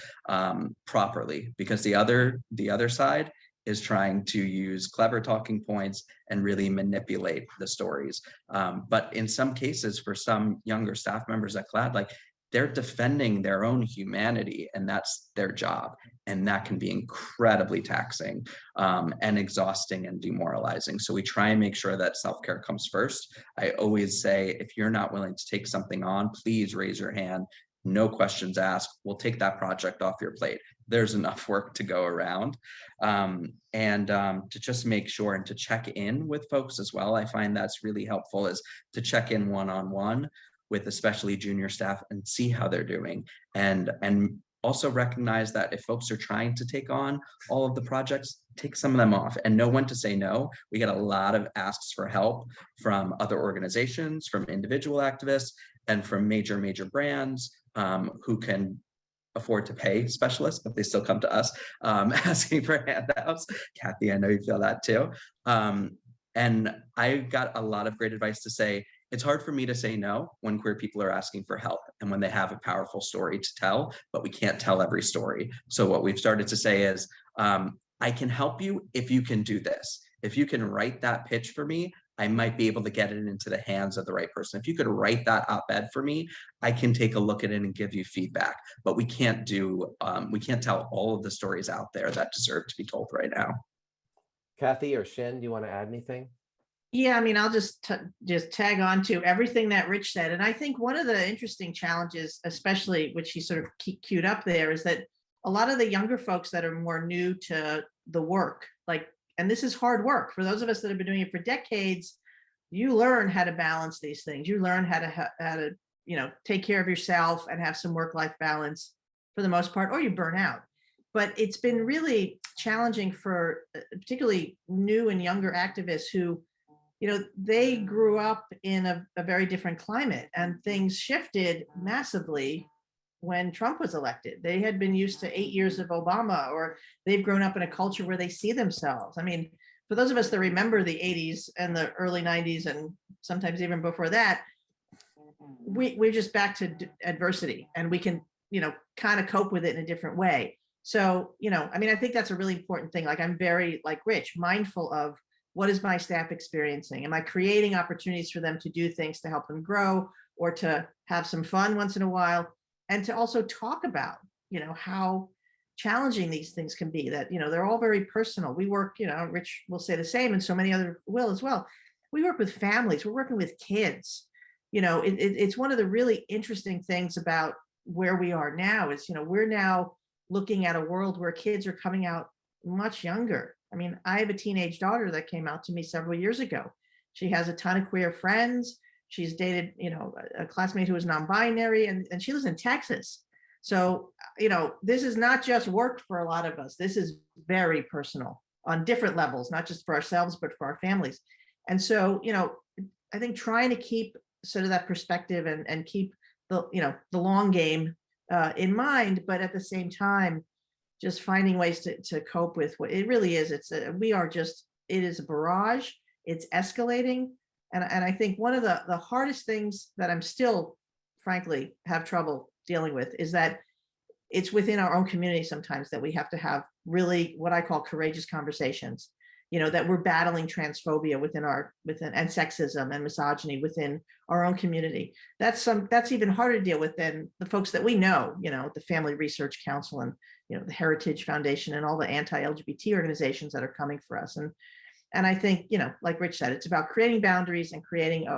properly, because the other side is trying to use clever talking points and really manipulate the stories. But in some cases, for some younger staff members at GLAAD, like, they're defending their own humanity, and that's their job. And that can be incredibly taxing and exhausting and demoralizing. So we try and make sure that self-care comes first. I always say, if you're not willing to take something on, please raise your hand. No questions asked. We'll take that project off your plate. There's enough work to go around. To just make sure and to check in with folks as well. I find that's really helpful, is to check in one-on-one with especially junior staff and see how they're doing. And also recognize that if folks are trying to take on all of the projects, take some of them off and know when to say no. We get a lot of asks for help from other organizations, from individual activists, and from major brands who can afford to pay specialists, but they still come to us asking for handouts. Kathy, I know you feel that too. And I got a lot of great advice to say, it's hard for me to say no when queer people are asking for help and when they have a powerful story to tell, but we can't tell every story. So what we've started to say is, I can help you if you can do this. If you can write that pitch for me, I might be able to get it into the hands of the right person. If you could write that op-ed for me, I can take a look at it and give you feedback. But we can't tell all of the stories out there that deserve to be told right now. Kathy or Shin, do you want to add anything? Yeah, I mean, I'll just tag on to everything that Rich said. And I think one of the interesting challenges, especially which he sort of queued up there, is that a lot of the younger folks that are more new to the work, like, and this is hard work. For those of us that have been doing it for decades, you learn how to balance these things. You learn how to take care of yourself and have some work-life balance for the most part, or you burn out. But it's been really challenging for particularly new and younger activists who, they grew up in a very different climate, and things shifted massively when Trump was elected. They had been used to 8 years of Obama, or they've grown up in a culture where they see themselves. I mean, for those of us that remember the 80s and the early 90s, and sometimes even before that, we're just back to adversity, and we can, kind of cope with it in a different way. So, I mean, I think that's a really important thing. Like, I'm very, like Rich, mindful of, what is my staff experiencing? Am I creating opportunities for them to do things to help them grow, or to have some fun once in a while? And to also talk about, how challenging these things can be, that, they're all very personal. We work, Rich will say the same, and so many other will as well. We work with families, we're working with kids. It's one of the really interesting things about where we are now is, we're now looking at a world where kids are coming out much younger. I mean, I have a teenage daughter that came out to me several years ago. She has a ton of queer friends. She's dated, a classmate who is non-binary, and she lives in Texas. So, this is not just work for a lot of us. This is very personal on different levels, not just for ourselves, but for our families. And so, I think trying to keep sort of that perspective and keep the long game in mind, but at the same time, just finding ways to cope with what it really is. It is a barrage. It's escalating. And I think one of the hardest things that I'm still, frankly, have trouble dealing with is that it's within our own community sometimes that we have to have really what I call courageous conversations, that we're battling transphobia and sexism and misogyny within our own community. That's even harder to deal with than the folks that we know, the Family Research Council and, the Heritage Foundation and all the anti-LGBT organizations that are coming for us. And I think, like Rich said, it's about creating boundaries and creating,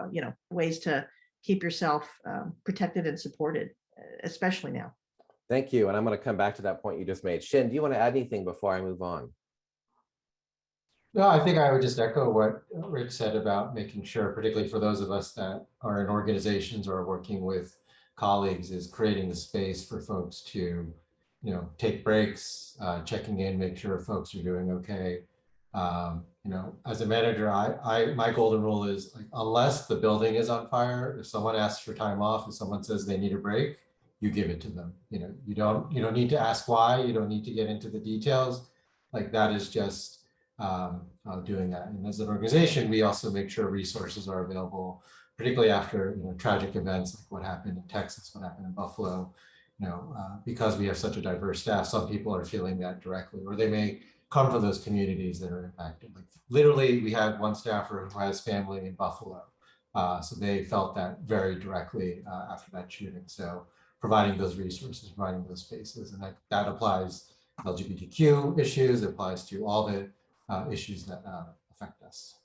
ways to keep yourself protected and supported, especially now. Thank you. And I'm going to come back to that point you just made. Shin, do you want to add anything before I move on? No, I think I would just echo what Rich said about making sure, particularly for those of us that are in organizations or working with colleagues, is creating the space for folks to, take breaks, checking in, make sure folks are doing okay. As a manager, my golden rule is, like, unless the building is on fire, if someone asks for time off, if someone says they need a break, you give it to them. You don't need to ask why. You don't need to get into the details. Like, that is just doing that. And as an organization, we also make sure resources are available, particularly after tragic events like what happened in Texas, what happened in Buffalo. Because we have such a diverse staff, some people are feeling that directly, or they may come from those communities that are impacted. Like, literally, we had one staffer who has family in Buffalo, so they felt that very directly after that shooting. So providing those resources, providing those spaces, and that applies LGBTQ issues, it applies to all the issues that affect us.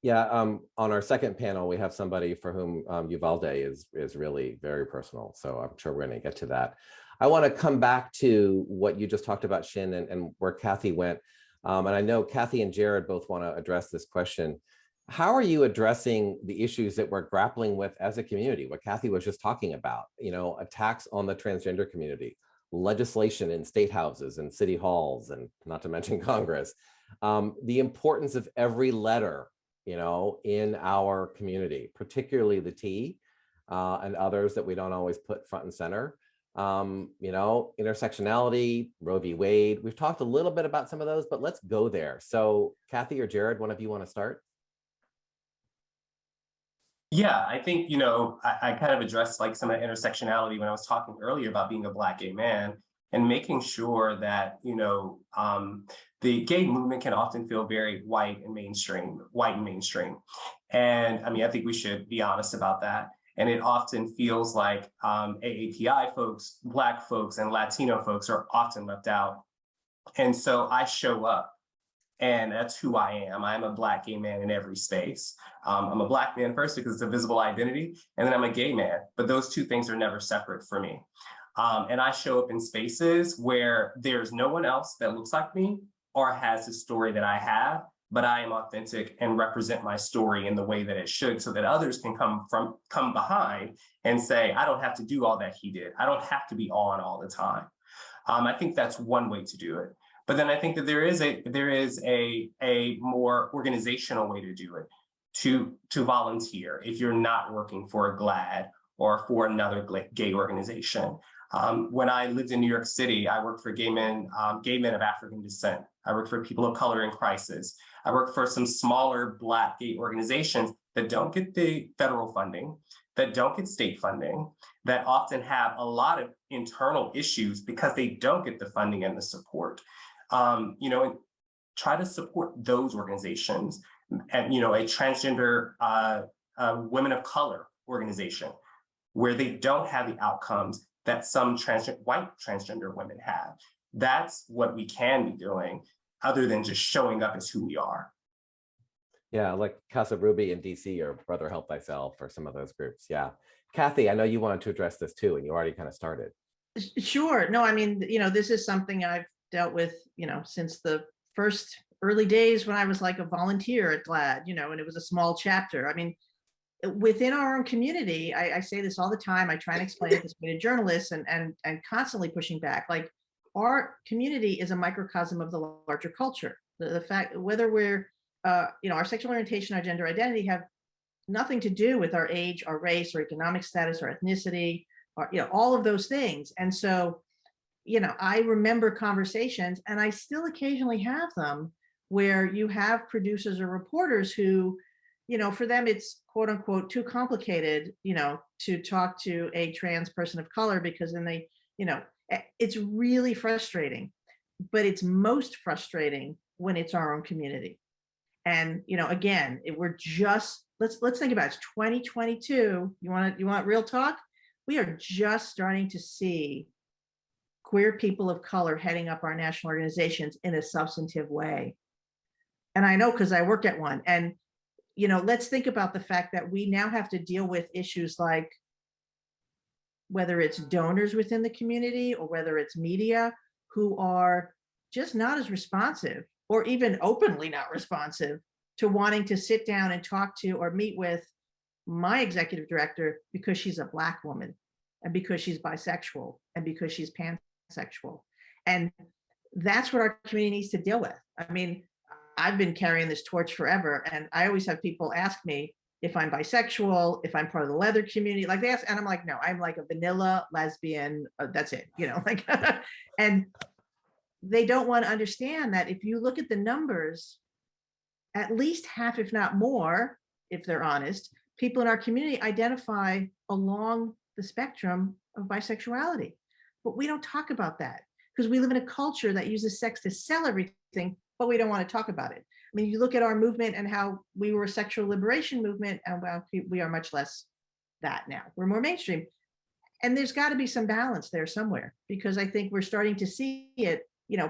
Yeah, on our second panel, we have somebody for whom Uvalde is really very personal. So I'm sure we're going to get to that. I want to come back to what you just talked about, Shin, and where Kathy went. And I know Kathy and Jared both want to address this question. How are you addressing the issues that we're grappling with as a community? What Kathy was just talking about, attacks on the transgender community, legislation in state houses and city halls, and not to mention Congress. The importance of every letter, in our community, particularly the T and others that we don't always put front and center. Intersectionality, Roe v. Wade. We've talked a little bit about some of those, but let's go there. So Kathy or Jared, one of you want to start? Yeah, I think, I kind of addressed like some of the intersectionality when I was talking earlier about being a Black gay man and making sure that, the gay movement can often feel very white and mainstream. And I mean, I think we should be honest about that. And it often feels like AAPI folks, Black folks, and Latino folks are often left out. And so I show up, and that's who I am. I'm a Black gay man in every space. I'm a Black man first because it's a visible identity, and then I'm a gay man. But those two things are never separate for me. And I show up in spaces where there's no one else that looks like me or has the story that I have, but I am authentic and represent my story in the way that it should, so that others can come behind and say, I don't have to do all that he did. I don't have to be on all the time. I think that's one way to do it. But then I think that there is a more organizational way to do it, to volunteer if you're not working for a GLAAD or for another gay organization. When I lived in New York City, I worked for gay men of African descent. I worked for people of color in crisis. I worked for some smaller Black gay organizations that don't get the federal funding, that don't get state funding, that often have a lot of internal issues because they don't get the funding and the support. And try to support those organizations, and a transgender women of color organization where they don't have the outcomes that some white transgender women have. That's what we can be doing, other than just showing up as who we are. Yeah, like Casa Ruby in DC, or Brother Help Thyself, or some of those groups. Yeah. Kathy, I know you wanted to address this too, and you already kind of started. Sure. No, I mean, this is something I've dealt with, since the first early days when I was like a volunteer at GLAAD, and it was a small chapter. I mean, within our own community, I say this all the time. I try and explain it this way to journalists and constantly pushing back. Like, our community is a microcosm of the larger culture. The fact whether we're, our sexual orientation, our gender identity have nothing to do with our age, our race, or economic status, or ethnicity, or all of those things. And so, I remember conversations, and I still occasionally have them, where you have producers or reporters who for them, it's quote unquote too complicated, to talk to a trans person of color, because then they, it's really frustrating. But it's most frustrating when it's our own community. And again, we're just, let's think about it. It's 2022. You want real talk? We are just starting to see queer people of color heading up our national organizations in a substantive way. And I know because I work at one. And let's think about the fact that we now have to deal with issues like whether it's donors within the community or whether it's media who are just not as responsive, or even openly not responsive, to wanting to sit down and talk to or meet with my executive director because she's a Black woman, and because she's bisexual, and because she's pansexual. And that's what our community needs to deal with. I mean, I've been carrying this torch forever, and I always have people ask me if I'm bisexual, if I'm part of the leather community, like they ask, and I'm like, no, I'm like a vanilla lesbian. That's it, like, and they don't want to understand that if you look at the numbers, at least half, if not more, if they're honest, people in our community identify along the spectrum of bisexuality. But we don't talk about that because we live in a culture that uses sex to sell everything, but we don't want to talk about it. I mean, you look at our movement and how we were a sexual liberation movement, and well, we are much less that now. We're more mainstream. And there's got to be some balance there somewhere, because I think we're starting to see it,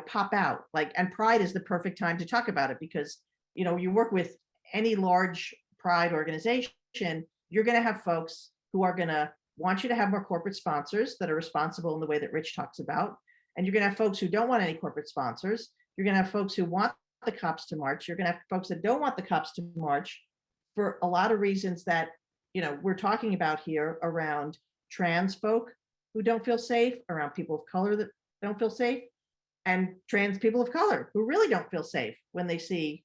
pop out. Like, and Pride is the perfect time to talk about it, because, you work with any large Pride organization, you're going to have folks who are going to want you to have more corporate sponsors that are responsible in the way that Rich talks about. And you're going to have folks who don't want any corporate sponsors. You're going to have folks who want the cops to march. You're going to have folks that don't want the cops to march for a lot of reasons that, we're talking about here, around trans folk who don't feel safe, around people of color that don't feel safe, and trans people of color who really don't feel safe when they see,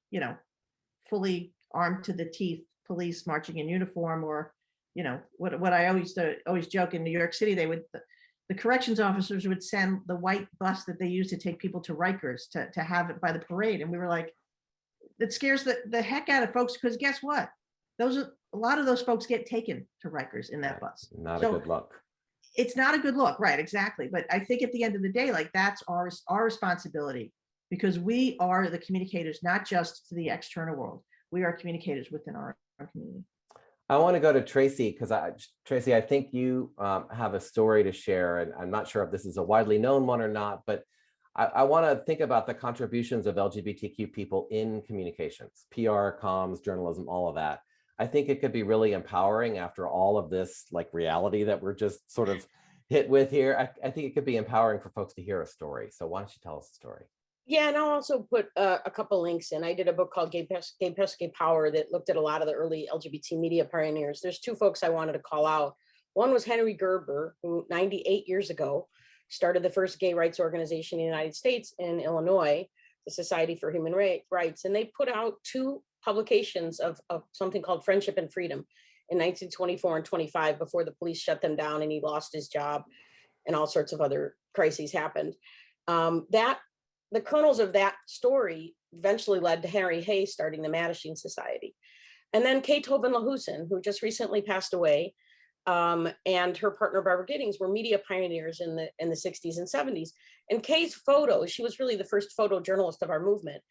fully armed to the teeth police marching in uniform, or, what I always joke, in New York City, the corrections officers would send the white bus that they used to take people to Rikers to have it by the parade. And we were like, it scares the heck out of folks, because guess what? A lot of those folks get taken to Rikers in that bus. Not a good look. It's not a good look, right? Exactly. But I think at the end of the day, like, that's our responsibility, because we are the communicators, not just to the external world. We are communicators within our community. I want to go to Tracy, because Tracy, I think you have a story to share, and I'm not sure if this is a widely known one or not, but I want to think about the contributions of LGBTQ people in communications, PR, comms, journalism, all of that. I think it could be really empowering after all of this, like, reality that we're just sort of hit with here. I think it could be empowering for folks to hear a story. So why don't you tell us the story? Yeah, and I'll also put a couple links in. I did a book called Gay Press, Gay Power that looked at a lot of the early LGBT media pioneers. There's two folks I wanted to call out. One was Henry Gerber, who 98 years ago started the first gay rights organization in the United States in Illinois, the Society for Human Rights. And they put out two publications of something called Friendship and Freedom in 1924 and 25, before the police shut them down and he lost his job and all sorts of other crises happened. The kernels of that story eventually led to Henry Hay starting the Mattachine Society. And then Kay Tobin LaHusen, who just recently passed away, and her partner Barbara Giddings were media pioneers in the 60s and 70s. And Kay's photos, she was really the first photojournalist of our movement,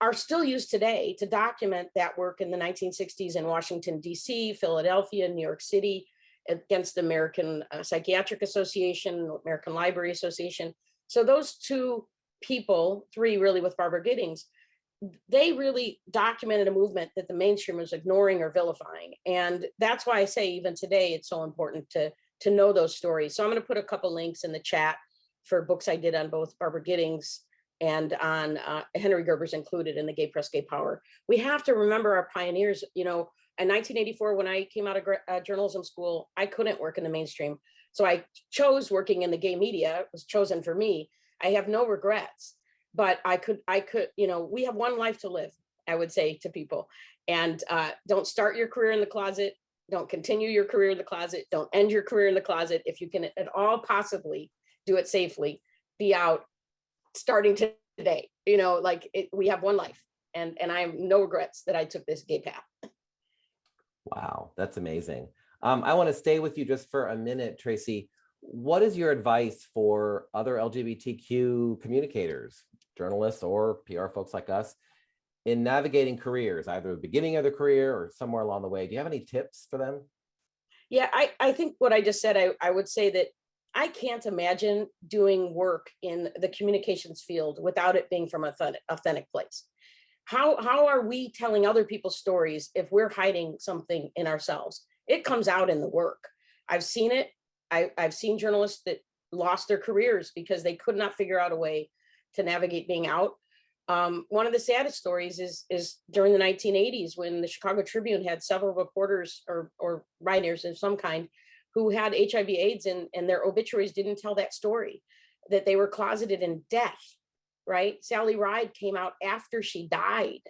are still used today to document that work in the 1960s in Washington, D.C., Philadelphia, New York City, against the American Psychiatric Association, American Library Association. So those two people, three really with Barbara Giddings, they really documented a movement that the mainstream was ignoring or vilifying. And that's why I say even today, it's so important to know those stories. So I'm going to put a couple links in the chat for books I did on both Barbara Giddings and on Henry Gerber's included in the Gay Press, Gay Power. We have to remember our pioneers. In 1984, when I came out of journalism school, I couldn't work in the mainstream. So I chose working in the gay media. It was chosen for me. I have no regrets, but I could, we have one life to live, I would say to people. And don't start your career in the closet. Don't continue your career in the closet. Don't end your career in the closet. If you can at all possibly do it safely, be out starting today. We have one life, and I have no regrets that I took this gay path. Wow, that's amazing. I want to stay with you just for a minute, Tracy. What is your advice for other LGBTQ communicators, journalists or PR folks like us, in navigating careers, either the beginning of the career or somewhere along the way? Do you have any tips for them? Yeah, I think what I just said, I would say that I can't imagine doing work in the communications field without it being from an authentic place. How are we telling other people's stories if we're hiding something in ourselves? It comes out in the work. I've seen it. I've seen journalists that lost their careers because they could not figure out a way to navigate being out. One of the saddest stories is during the 1980s when the Chicago Tribune had several reporters or writers of some kind who had HIV/AIDS, and their obituaries didn't tell that story, that they were closeted in death, right? Sally Ride came out after she died.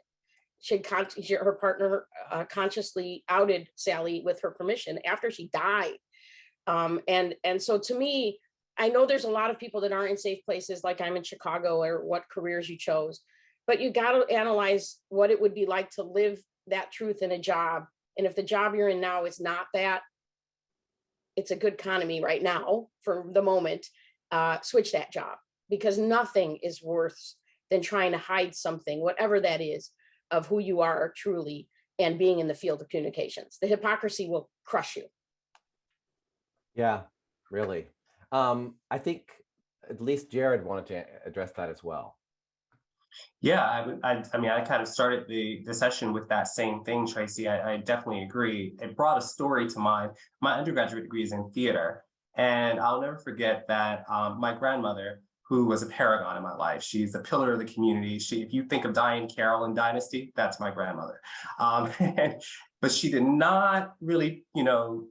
Her partner consciously outed Sally with her permission after she died. And so to me, I know there's a lot of people that aren't in safe places, like I'm in Chicago, or what careers you chose, but you got to analyze what it would be like to live that truth in a job. And if the job you're in now is not that, it's a good economy right now for the moment, switch that job, because nothing is worse than trying to hide something, whatever that is, of who you are truly and being in the field of communications. The hypocrisy will crush you. Yeah, really. I think at least Jared wanted to address that as well. Yeah, I mean, I kind of started the session with that same thing, Tracy. I definitely agree. It brought a story to mind. My undergraduate degree is in theater, and I'll never forget that my grandmother, who was a paragon in my life, she's a pillar of the community. If you think of Diane Carroll in Dynasty, that's my grandmother. But she did not really,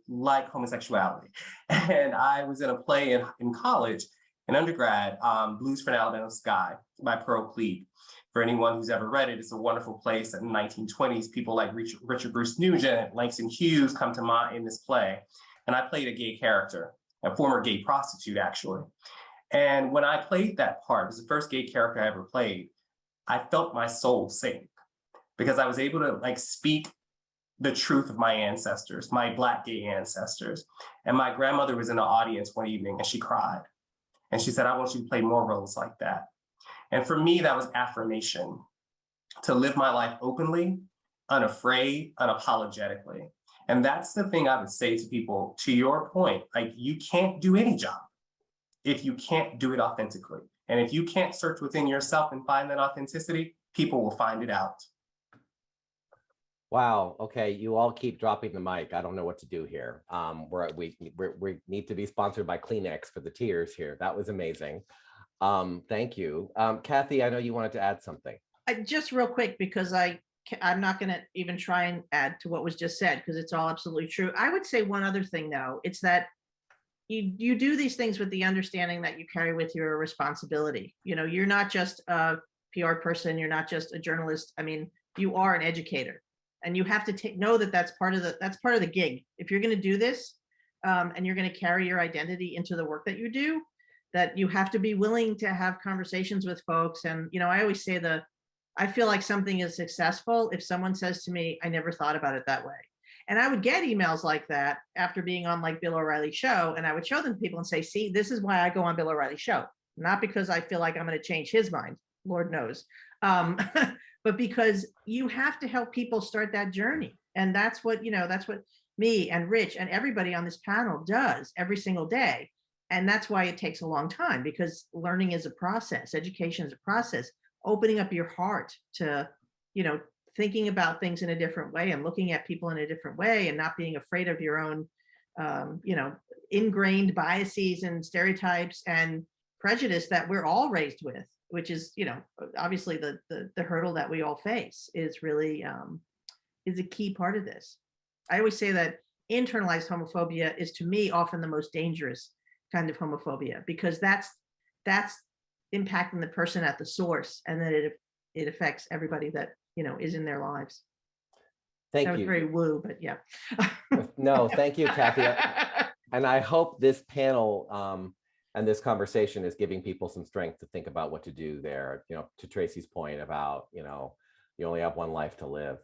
like homosexuality. And I was in a play in college, in undergrad, Blues for an Alabama Sky by Pearl Cleave. For anyone who's ever read it, it's a wonderful place. In the 1920s, people like Richard Bruce Nugent, Langston Hughes come to mind in this play. And I played a gay character, a former gay prostitute, actually. And when I played that part, it was the first gay character I ever played, I felt my soul sink, because I was able to speak the truth of my ancestors, my Black gay ancestors. And my grandmother was in the audience one evening and she cried. And she said, I want you to play more roles like that. And for me, that was affirmation, to live my life openly, unafraid, unapologetically. And that's the thing I would say to people, to your point, you can't do any job if you can't do it authentically. And if you can't search within yourself and find that authenticity, people will find it out. Wow. Okay. You all keep dropping the mic. I don't know what to do here. We need to be sponsored by Kleenex for the tears here. That was amazing. Thank you. Kathy, I know you wanted to add something. Just real quick, because I'm not going to even try and add to what was just said, because it's all absolutely true. I would say one other thing, though. It's that you do these things with the understanding that you carry with you a responsibility. You're not just a PR person. You're not just a journalist. I mean, you are an educator, and you have to know that that's part of the gig. If you're going to do this, and you're going to carry your identity into the work that you do, that you have to be willing to have conversations with folks. And, I always say I feel like something is successful if someone says to me, I never thought about it that way. And I would get emails like that after being on Bill O'Reilly's show. And I would show them to people and say, see, this is why I go on Bill O'Reilly's show. Not because I feel like I'm going to change his mind, Lord knows. But because you have to help people start that journey. And that's what me and Rich and everybody on this panel does every single day. And that's why it takes a long time, because learning is a process. Education is a process. Opening up your heart to, thinking about things in a different way and looking at people in a different way, and not being afraid of your own, ingrained biases and stereotypes and prejudice that we're all raised with, which is, obviously the hurdle that we all face is really is a key part of this. I always say that internalized homophobia is, to me, often the most dangerous kind of homophobia, because that's impacting the person at the source, and then it affects everybody that is in their lives. Thank that was you. very woo, but yeah. No, thank you, Kathy. And I hope this panel and this conversation is giving people some strength to think about what to do there. To Tracy's point about you only have one life to live.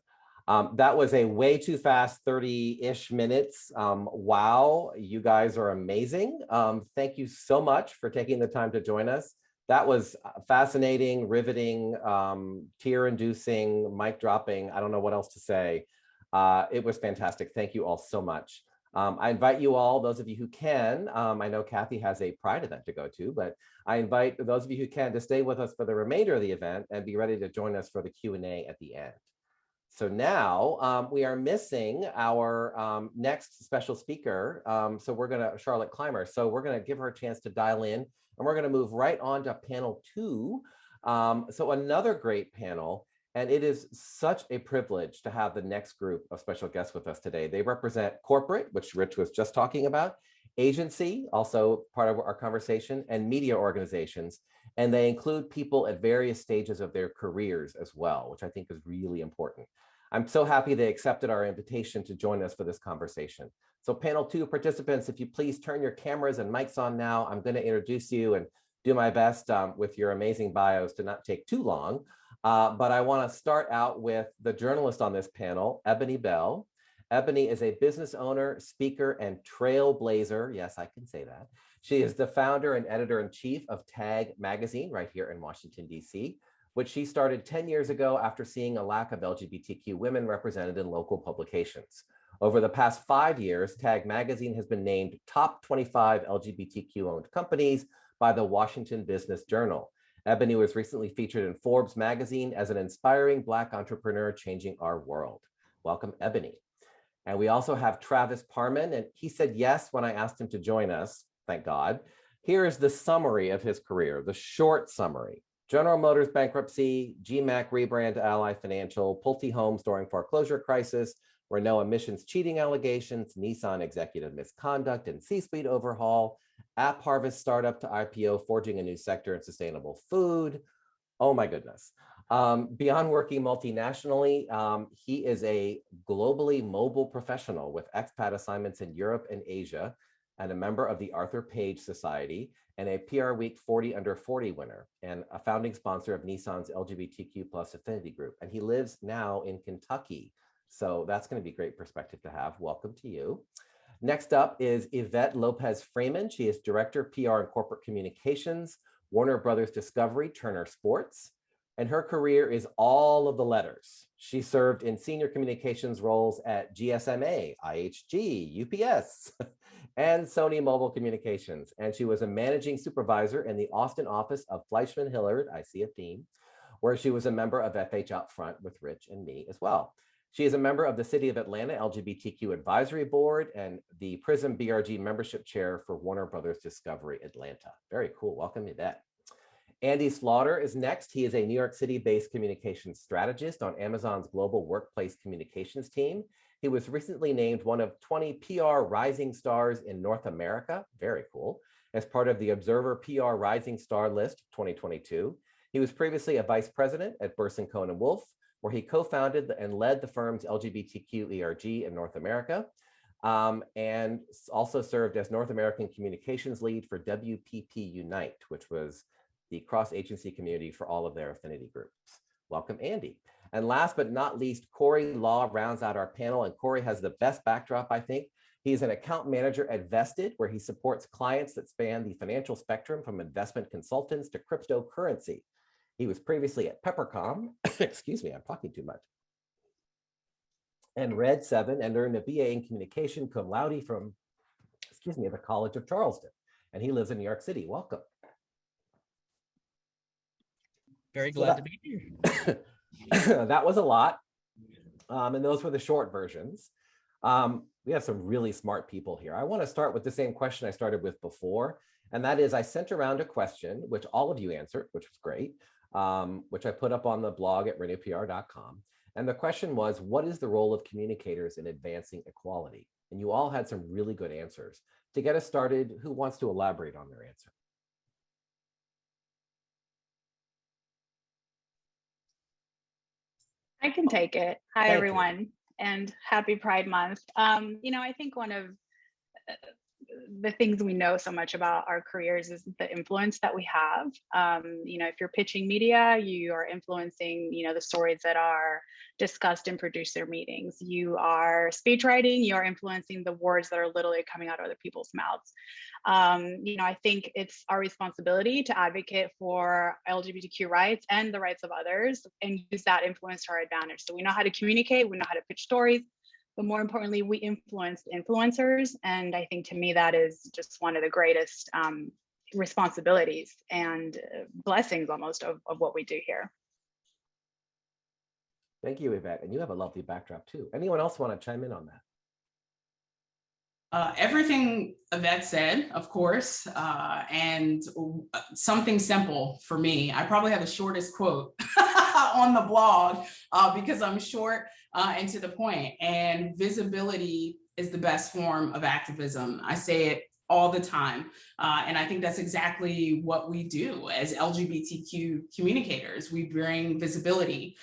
That was a way too fast 30-ish minutes. Wow, you guys are amazing. Thank you so much for taking the time to join us. That was fascinating, riveting, tear-inducing, mic-dropping. I don't know what else to say. It was fantastic. Thank you all so much. I invite you all, those of you who can, I know Kathy has a Pride event to go to, but I invite those of you who can to stay with us for the remainder of the event and be ready to join us for the Q&A at the end. So now we are missing our next special speaker. So we're gonna, Charlotte Clymer. So we're gonna give her a chance to dial in, and we're gonna move right on to panel 2. So another great panel, and it is such a privilege to have the next group of special guests with us today. They represent corporate, which Rich was just talking about, agency, also part of our conversation, and media organizations. And they include people at various stages of their careers as well, which I think is really important. I'm so happy they accepted our invitation to join us for this conversation. So panel 2 participants, if you please turn your cameras and mics on now, I'm going to introduce you and do my best with your amazing bios to not take too long. But I want to start out with the journalist on this panel, Ebony Bell. Ebony is a business owner, speaker, and trailblazer. Yes, I can say that. She is the founder and editor-in-chief of Tag Magazine right here in Washington, D.C., which she started 10 years ago after seeing a lack of LGBTQ women represented in local publications. Over the past 5 years, Tag Magazine has been named top 25 LGBTQ-owned companies by the Washington Business Journal. Ebony was recently featured in Forbes magazine as an inspiring Black entrepreneur changing our world. Welcome, Ebony. And we also have Travis Parman, and he said yes when I asked him to join us, thank God. Here is the summary of his career, the short summary. General Motors bankruptcy, GMAC rebrand to Ally Financial, Pulte Homes during foreclosure crisis, Renault emissions cheating allegations, Nissan executive misconduct and C-suite overhaul, App Harvest startup to IPO, forging a new sector in sustainable food. Oh my goodness. Beyond working multinationally, he is a globally mobile professional with expat assignments in Europe and Asia, and a member of the Arthur Page Society, and a PR Week 40 Under 40 winner, and a founding sponsor of Nissan's LGBTQ plus affinity group. And he lives now in Kentucky. So that's going to be great perspective to have. Welcome to you. Next up is Yvette Lopez Freeman. She is Director, PR and Corporate Communications, Warner Brothers Discovery, Turner Sports. And her career is all of the letters. She served in senior communications roles at GSMA, IHG, UPS, and Sony Mobile Communications. And she was a managing supervisor in the Austin office of Fleischman Hillard, I see a theme, where she was a member of FH Out Front with Rich and me as well. She is a member of the City of Atlanta LGBTQ Advisory Board and the PRISM BRG membership chair for Warner Brothers Discovery Atlanta. Very cool. Welcome to that. Andy Slaughter is next. He is a New York City-based communications strategist on Amazon's global workplace communications team. He was recently named one of 20 PR rising stars in North America. Very cool. As part of the Observer PR Rising Star List 2022. He was previously a vice president at Burson Cohen & Wolf, where he co-founded and led the firm's LGBTQ ERG in North America, and also served as North American communications lead for WPP Unite, which was the cross-agency community for all of their affinity groups. Welcome, Andy. And last but not least, Corey Law rounds out our panel, and Corey has the best backdrop, I think. He's an account manager at Vested, where he supports clients that span the financial spectrum from investment consultants to cryptocurrency. He was previously at Peppercom, excuse me, I'm talking too much, and Red 7, and earned a BA in communication cum laude from, excuse me, the College of Charleston. And he lives in New York City. Welcome. Very glad to be here. That was a lot. And those were the short versions. We have some really smart people here. I want to start with the same question I started with before. And that is, I sent around a question, which all of you answered, which was great, which I put up on the blog at renewpr.com. And the question was, what is the role of communicators in advancing equality? And you all had some really good answers. To get us started, who wants to elaborate on their answer? I can take it. Hi, Thank everyone, and happy Pride Month. You know, I think one of the things we know so much about our careers is the influence that we have. If you're pitching media, you are influencing, the stories that are discussed in producer meetings. You are speech writing, you are influencing the words that are literally coming out of other people's mouths. I think it's our responsibility to advocate for LGBTQ rights and the rights of others and use that influence to our advantage. So we know how to communicate, we know how to pitch stories, but more importantly, we influence influencers. And I think to me, that is just one of the greatest responsibilities and blessings almost of what we do here. Thank you, Yvette. And you have a lovely backdrop too. Anyone else want to chime in on that? Everything Yvette said, of course, and something simple for me. I probably have the shortest quote on the blog because I'm short and to the point. And visibility is the best form of activism. I say it all the time. And I think that's exactly what we do as LGBTQ communicators. We bring visibility,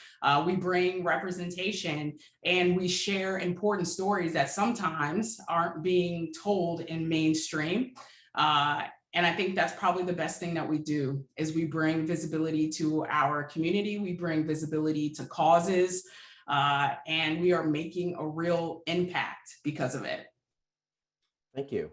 we bring representation, and we share important stories that sometimes aren't being told in mainstream. And I think that's probably the best thing that we do is we bring visibility to our community. We bring visibility to causes, and we are making a real impact because of it. Thank you.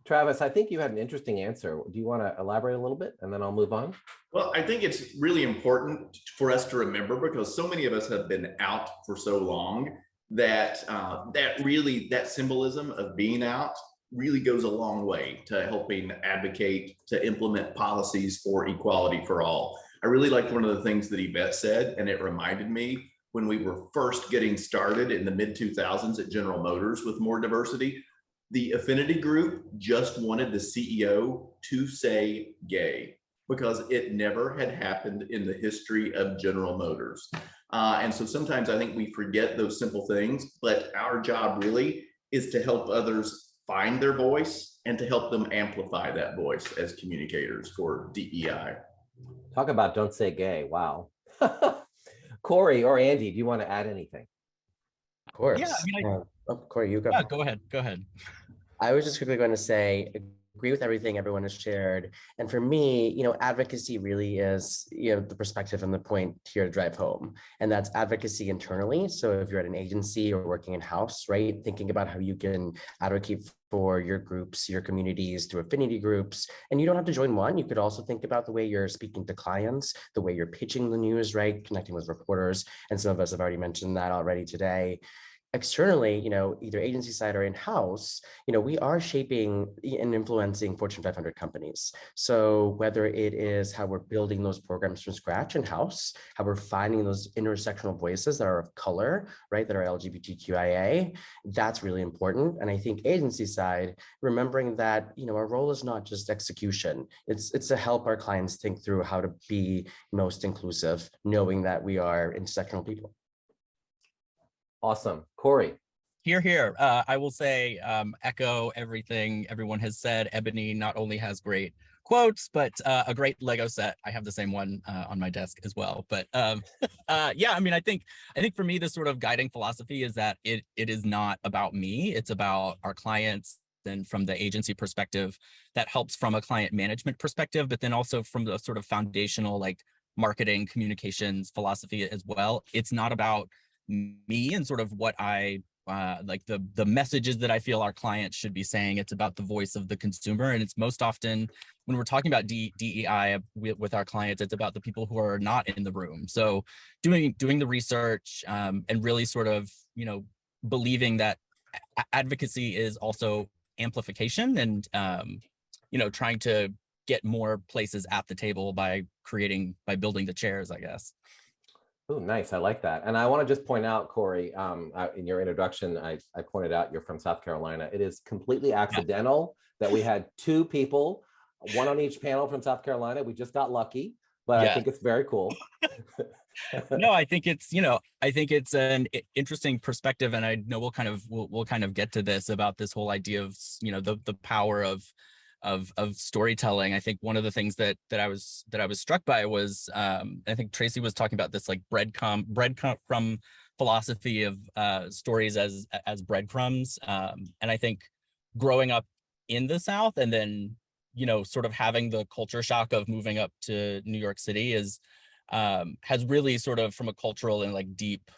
Travis, I think you had an interesting answer. Do you want to elaborate a little bit and then I'll move on? Well, I think it's really important for us to remember because so many of us have been out for so long that that symbolism of being out really goes a long way to helping advocate to implement policies for equality for all. I really liked one of the things that Yvette said, and it reminded me when we were first getting started in the mid-2000s at General Motors with more diversity. The affinity group just wanted the CEO to say gay because it never had happened in the history of General Motors. And so sometimes I think we forget those simple things, but our job really is to help others find their voice and to help them amplify that voice as communicators for DEI. Talk about don't say gay. Wow. Corey or Andy, do you want to add anything? Of course. Yeah, Corey, you go. Yeah, go ahead. Go ahead. I was just quickly going to say, agree with everything everyone has shared. And for me, advocacy really is, the perspective and the point here to drive home. And that's advocacy internally. So if you're at an agency or working in-house, right, thinking about how you can advocate for your groups, your communities through affinity groups. And you don't have to join one. You could also think about the way you're speaking to clients, the way you're pitching the news, right, connecting with reporters. And some of us have already mentioned that already today. Externally, either agency side or in-house, we are shaping and influencing Fortune 500 companies. So whether it is how we're building those programs from scratch in-house, how we're finding those intersectional voices that are of color, right, that are LGBTQIA, that's really important. And I think agency side, remembering that, our role is not just execution. It's to help our clients think through how to be most inclusive, knowing that we are intersectional people. Awesome. Corey. Here. I will say, echo everything everyone has said. Ebony not only has great quotes, but a great Lego set. I have the same one on my desk as well. But yeah, I think for me, the sort of guiding philosophy is that it is not about me. It's about our clients. And from the agency perspective, that helps from a client management perspective, but then also from the sort of foundational like marketing communications philosophy as well. It's not about me and sort of what I like the messages that I feel our clients should be saying. It's about the voice of the consumer. And it's most often when we're talking about DEI with our clients, it's about the people who are not in the room. So doing the research and really sort of, believing that advocacy is also amplification and, trying to get more places at the table by building the chairs, I guess. Oh, nice. I like that. And I want to just point out, Corey, in your introduction, I pointed out you're from South Carolina. It is completely accidental that we had two people, one on each panel from South Carolina. We just got lucky, but I think it's very cool. No, I think it's, I think it's an interesting perspective. And I know we'll kind of get to this about this whole idea of, the power of storytelling. I think one of the things that I was struck by was I think Tracy was talking about this like breadcrumb philosophy of stories as breadcrumbs. And I think growing up in the South, and then, you know, sort of having the culture shock of moving up to New York City is has really sort of, from a cultural and like deep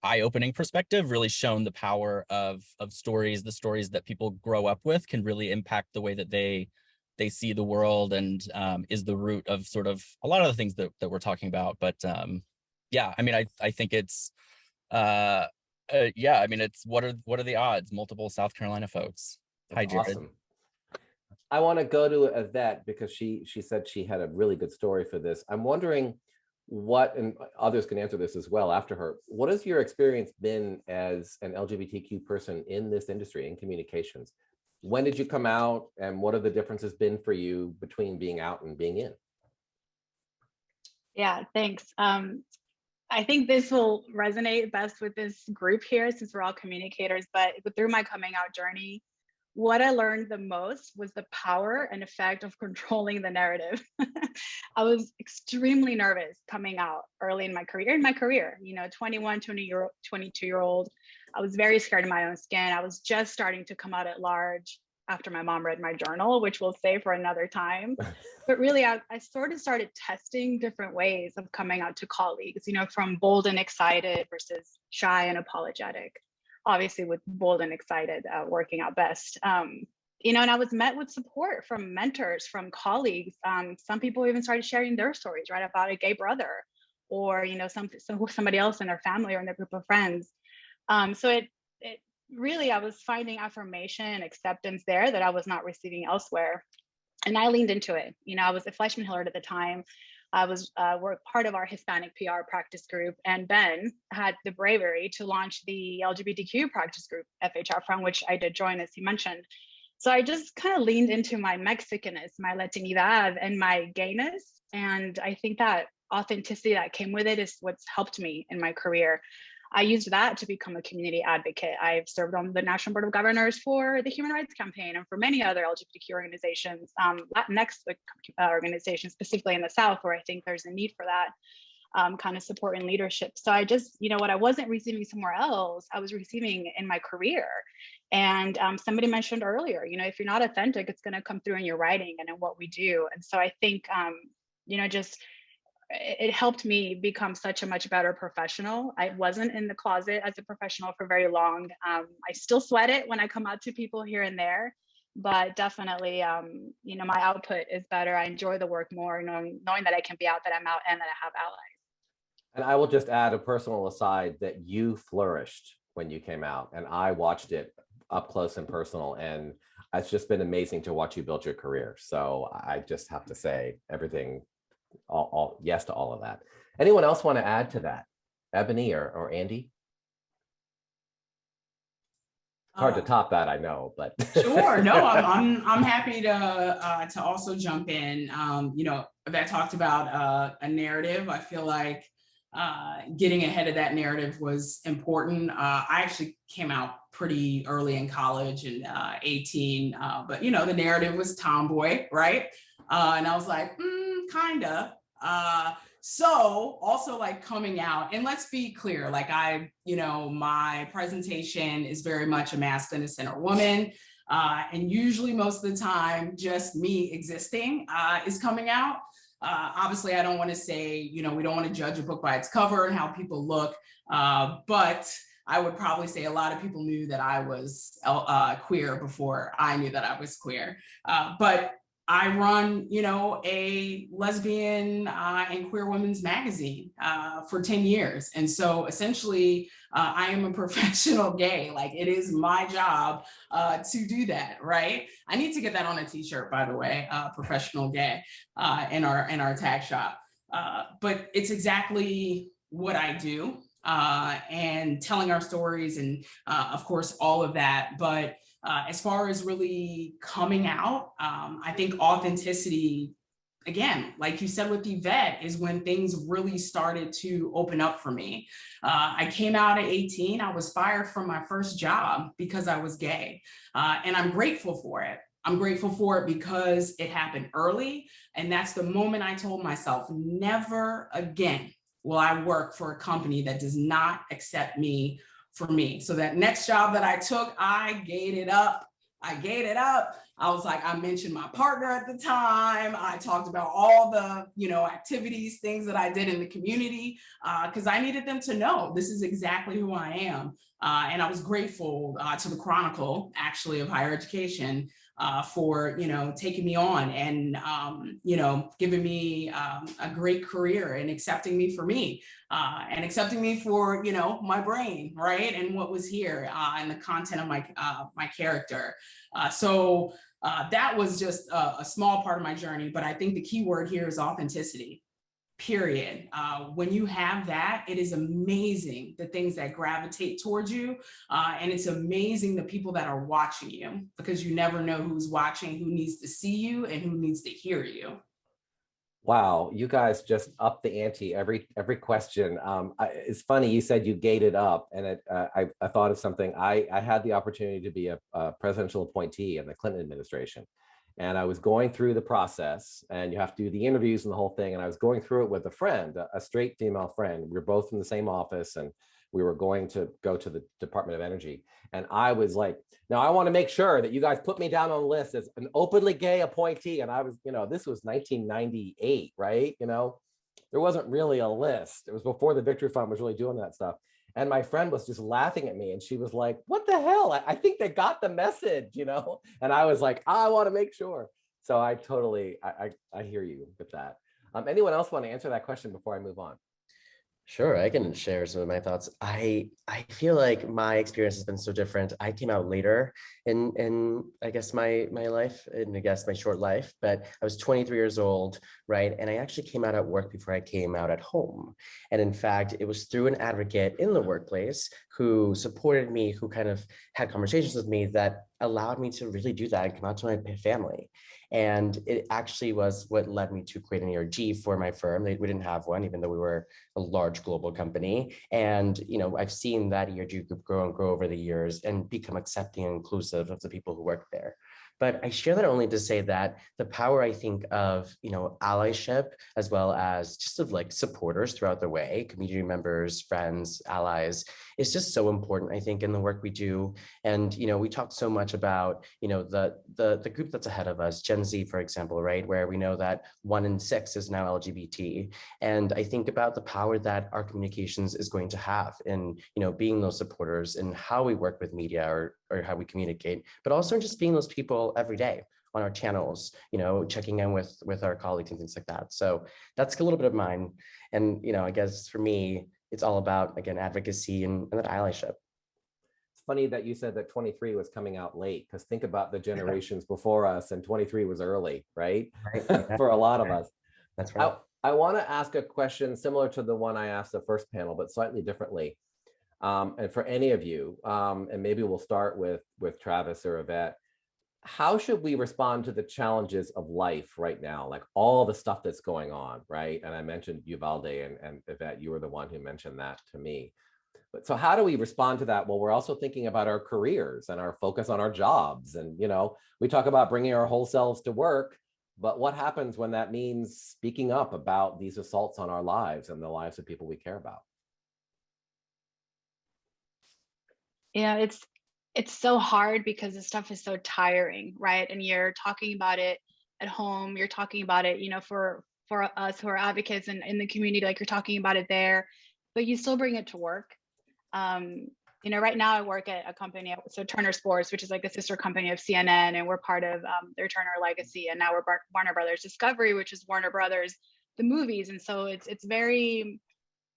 eye-opening perspective, really shown the power of stories. The stories that people grow up with can really impact the way that they see the world, and is the root of sort of a lot of the things that we're talking about. But yeah, I mean, I think it's yeah, I mean, it's what are the odds? Multiple South Carolina folks. Hi, Jared. Awesome. I want to go to Yvette because she said she had a really good story for this. I'm wondering what, and others can answer this as well after her, what has your experience been as an LGBTQ person in this industry, in communications? When did you come out, and what have the differences been for you between being out and being in? Yeah, thanks. I think this will resonate best with this group here, since we're all communicators, but through my coming out journey, what I learned the most was the power and effect of controlling the narrative. I was extremely nervous coming out early in my career, you know, 21, 22-year-old. I was very scared of my own skin. I was just starting to come out at large after my mom read my journal, which we'll say for another time. But really, I sort of started testing different ways of coming out to colleagues, you know, from bold and excited versus shy and apologetic. Obviously, with bold and excited working out best. You know, and I was met with support from mentors, from colleagues. Some people even started sharing their stories, right, about a gay brother, or, you know, somebody else in their family or in their group of friends. So it really, I was finding affirmation and acceptance there that I was not receiving elsewhere. And I leaned into it. You know, I was a Fleischman Hillard at the time. I was part of our Hispanic PR practice group, and Ben had the bravery to launch the LGBTQ practice group, FHR, from which I did join, as you mentioned. So I just kind of leaned into my Mexicanness, my Latinidad, and my gayness. And I think that authenticity that came with it is what's helped me in my career. I used that to become a community advocate. I've served on the National Board of Governors for the Human Rights Campaign and for many other LGBTQ organizations, Latinx organizations, specifically in the South, where I think there's a need for that kind of support and leadership. So I just, you know, what I wasn't receiving somewhere else, I was receiving in my career. And somebody mentioned earlier, you know, if you're not authentic, it's going to come through in your writing and in what we do. And so I think, you know, just it helped me become such a much better professional. I wasn't in the closet as a professional for very long. I still sweat it when I come out to people here and there, but definitely, you know, my output is better. I enjoy the work more, knowing that I can be out, that I'm out, and that I have allies. And I will just add a personal aside that you flourished when you came out, and I watched it up close and personal, and it's just been amazing to watch you build your career. So I just have to say everything, all yes to all of that. Anyone else want to add to that? Ebony or Andy? Hard to top that, I know, but sure. No, I'm happy to also jump in. You know, that talked about a narrative. I feel like getting ahead of that narrative was important. I actually came out pretty early in college, and 18, but you know, the narrative was tomboy, right? And I was like, kinda. So also like coming out, and let's be clear, like you know, my presentation is very much a masculine and center woman. And usually most of the time, just me existing is coming out. Obviously, I don't want to say, you know, we don't want to judge a book by its cover and how people look, but I would probably say a lot of people knew that I was queer before I knew that I was queer. But I run, you know, a lesbian and queer women's magazine for 10 years. And so essentially, I am a professional gay. Like, it is my job to do that, right? I need to get that on a t-shirt, by the way, professional gay in our tag shop. But it's exactly what I do, and telling our stories, and of course, all of that. But as far as really coming out, I think authenticity, again, like you said with Yvette, is when things really started to open up for me. I came out at 18. I was fired from my first job because I was gay. And I'm grateful for it. I'm grateful for it because it happened early. And that's the moment I told myself, never again will I work for a company that does not accept me for me. So that next job that I took, I gave it up I gave it up. I was like, I mentioned my partner at the time. I talked about all the, activities, things that I did in the community, because I needed them to know this is exactly who I am. And I was grateful to the Chronicle, actually, of higher education for, taking me on and, giving me a great career and accepting me for me and accepting me for, my brain, right? And what was here and the content of my character. So that was just a small part of my journey, but I think the key word here is authenticity. Period. When you have that, it is amazing the things that gravitate towards you. And it's amazing the people that are watching you, because you never know who's watching, who needs to see you and who needs to hear you. Wow, you guys just up the ante every question. It's funny, you said you gated up, and I thought of something. I had the opportunity to be a presidential appointee in the Clinton administration. And I was going through the process, and you have to do the interviews and the whole thing. And I was going through it with a friend, a straight female friend. We were both in the same office, and we were going to go to the Department of Energy. And I was like, now I want to make sure that you guys put me down on the list as an openly gay appointee. And I was, this was 1998, right? There wasn't really a list. It was before the Victory Fund was really doing that stuff. And my friend was just laughing at me, and she was like, what the hell? I think they got the message, And I was like, I want to make sure. So I totally, I hear you with that. Anyone else want to answer that question before I move on? Sure, I can share some of my thoughts. I feel like my experience has been so different. I came out later in I guess my life, and I guess my short life, but I was 23 years old, right? And I actually came out at work before I came out at home. And in fact, it was through an advocate in the workplace who supported me, who kind of had conversations with me that allowed me to really do that and come out to my family. And it actually was what led me to create an ERG for my firm. We didn't have one, even though we were a large global company. And, I've seen that ERG group grow and grow over the years and become accepting and inclusive of the people who work there. But I share that only to say that the power, I think, of, allyship, as well as just of like supporters throughout the way, community members, friends, allies, is just so important, I think, in the work we do. And, we talk so much about, the group that's ahead of us, Gen Z, for example, right? Where we know that 1 in 6 is now LGBT. And I think about the power that our communications is going to have in, being those supporters and how we work with media or how we communicate, but also just being those people every day on our channels, checking in with our colleagues and things like that. So that's a little bit of mine. And, I guess for me, it's all about, again, advocacy and that allyship. It's funny that you said that 23 was coming out late, because think about the generations before us, and 23 was early, right? For a lot of us. That's right. I want to ask a question similar to the one I asked the first panel, but slightly differently. And for any of you, and maybe we'll start with Travis or Yvette, how should we respond to the challenges of life right now, like all the stuff that's going on, right? And I mentioned Uvalde, and Yvette, you were the one who mentioned that to me. But so how do we respond to that? Well, we're also thinking about our careers and our focus on our jobs. And, we talk about bringing our whole selves to work, but what happens when that means speaking up about these assaults on our lives and the lives of people we care about? Yeah, it's so hard because this stuff is so tiring, right? And you're talking about it at home, you're talking about it, for us who are advocates and in the community, like you're talking about it there, but you still bring it to work. Right now I work at a company, so Turner Sports, which is like a sister company of CNN, and we're part of their Turner legacy. And now we're Warner Brothers Discovery, which is Warner Brothers, the movies. And so it's very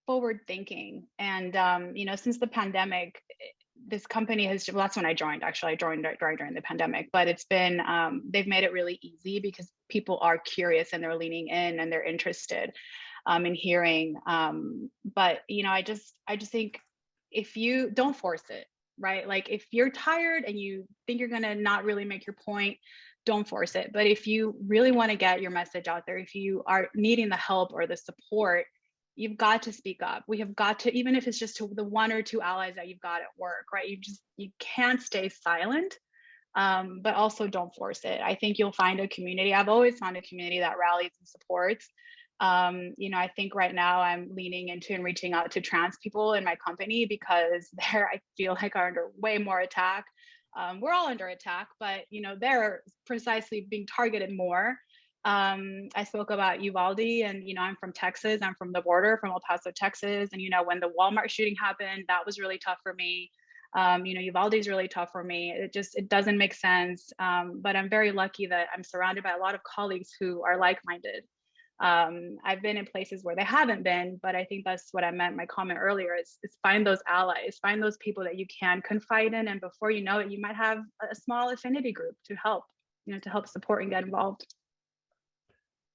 forward thinking. And, since the pandemic, this company has, well, that's when I joined, actually. I joined right during the pandemic, but it's been, they've made it really easy because people are curious and they're leaning in and they're interested in hearing. But, I just think if you don't force it, right? Like if you're tired and you think you're going to not really make your point, don't force it. But if you really want to get your message out there, if you are needing the help or the support, you've got to speak up. We have got to, even if it's just to the 1 or 2 allies that you've got at work, right? You can't stay silent, but also don't force it. I think you'll find a community. I've always found a community that rallies and supports. I think right now I'm leaning into and reaching out to trans people in my company because I feel like are under way more attack we're all under attack, but they're precisely being targeted more. I spoke about Uvalde, and I'm from Texas. I'm from the border, from El Paso, Texas. And when the Walmart shooting happened, that was really tough for me. Uvalde is really tough for me. It doesn't make sense. But I'm very lucky that I'm surrounded by a lot of colleagues who are like-minded. I've been in places where they haven't been, but I think that's what I meant my comment earlier is find those allies, find those people that you can confide in, and before you know it, you might have a small affinity group to help support and get involved.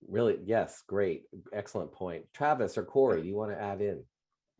Really, yes, great, excellent point. Travis or Corey, do you want to add in?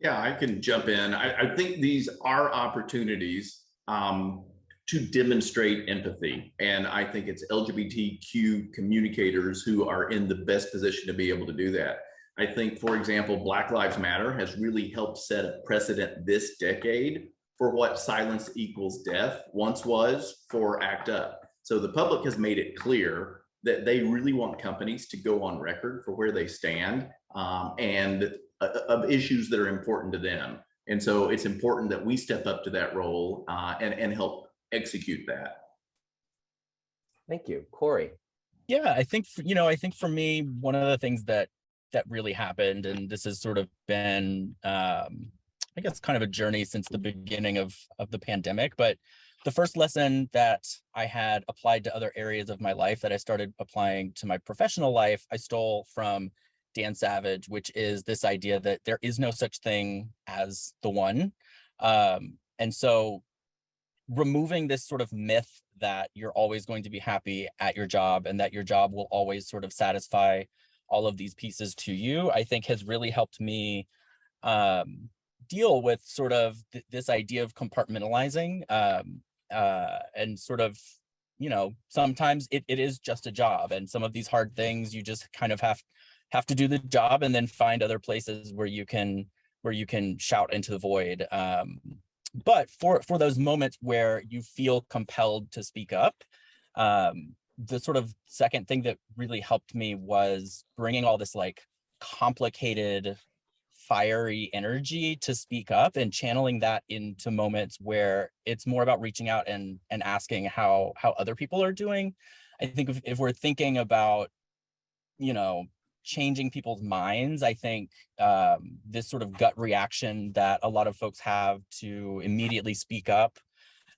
Yeah, I can jump in. I think these are opportunities to demonstrate empathy. And I think it's LGBTQ communicators who are in the best position to be able to do that. I think, for example, Black Lives Matter has really helped set a precedent this decade for what silence equals death once was for ACT UP. So the public has made it clear that they really want companies to go on record for where they stand and of issues that are important to them. And so it's important that we step up to that role and help execute that. Thank you. Corey. Yeah, I think for me, one of the things that really happened, and this has sort of been I guess kind of a journey since the beginning of the pandemic, but the first lesson that I had applied to other areas of my life that I started applying to my professional life, I stole from Dan Savage, which is this idea that there is no such thing as the one. And so removing this sort of myth that you're always going to be happy at your job and that your job will always sort of satisfy all of these pieces to you, I think has really helped me deal with sort of this idea of compartmentalizing and sort of, sometimes it is just a job, and some of these hard things you just kind of have to do the job and then find other places where you can shout into the void. But for those moments where you feel compelled to speak up, the sort of second thing that really helped me was bringing all this like complicated, fiery energy to speak up and channeling that into moments where it's more about reaching out and asking how other people are doing. I think if we're thinking about, changing people's minds, I think this sort of gut reaction that a lot of folks have to immediately speak up,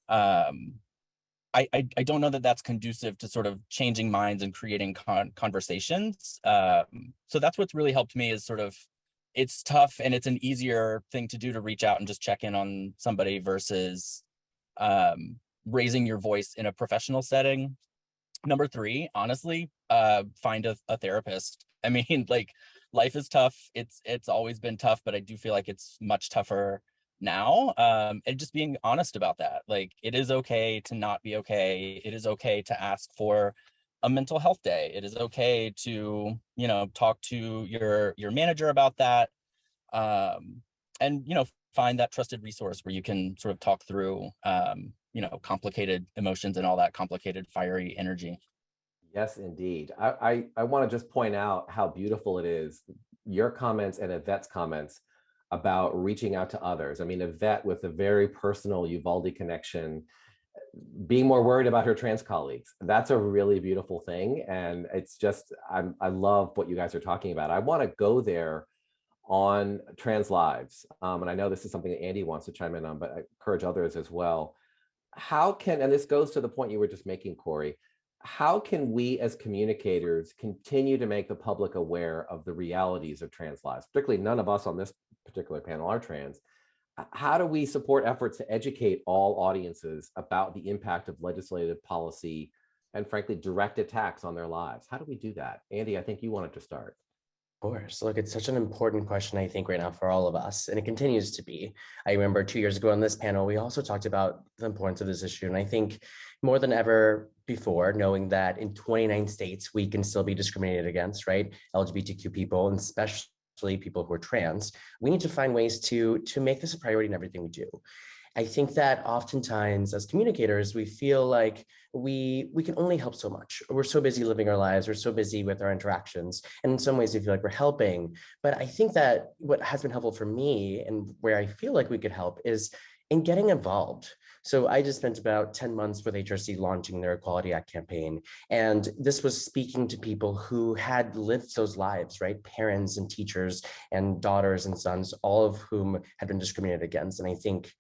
I don't know that that's conducive to sort of changing minds and creating conversations. So that's what's really helped me is sort of, it's tough and it's an easier thing to do to reach out and just check in on somebody versus raising your voice in a professional setting. Number 3, honestly, find a therapist. I mean, like, life is tough. It's always been tough, but I do feel like it's much tougher now. And just being honest about that. Like, it is okay to not be okay. It is okay to ask for a mental health day. It is okay to, talk to your manager about that. And, find that trusted resource where you can sort of talk through, complicated emotions and all that complicated, fiery energy. Yes, indeed. I want to just point out how beautiful it is, your comments and Yvette's comments about reaching out to others. I mean, Yvette with a very personal Uvalde connection, being more worried about her trans colleagues. That's a really beautiful thing. And it's just, I love what you guys are talking about. I want to go there on trans lives. And I know this is something that Andy wants to chime in on, but I encourage others as well. How can, and this goes to the point you were just making, Corey, how can we as communicators continue to make the public aware of the realities of trans lives? Particularly none of us on this particular panel are trans. How do we support efforts to educate all audiences about the impact of legislative policy and frankly, direct attacks on their lives? How do we do that? Andy, I think you wanted to start. Of course. Look, it's such an important question, I think, right now for all of us, and it continues to be. I remember 2 years ago on this panel, we also talked about the importance of this issue. And I think more than ever before, knowing that in 29 states, we can still be discriminated against, right? LGBTQ people, and especially people who are trans, we need to find ways to make this a priority in everything we do. I think that oftentimes as communicators, we feel like we can only help so much. We're so busy living our lives. We're so busy with our interactions. And in some ways, we feel like we're helping. But I think that what has been helpful for me and where I feel like we could help is in getting involved. So I just spent about 10 months with HRC launching their Equality Act campaign. And this was speaking to people who had lived those lives, right? Parents and teachers and daughters and sons, all of whom had been discriminated against. And I think,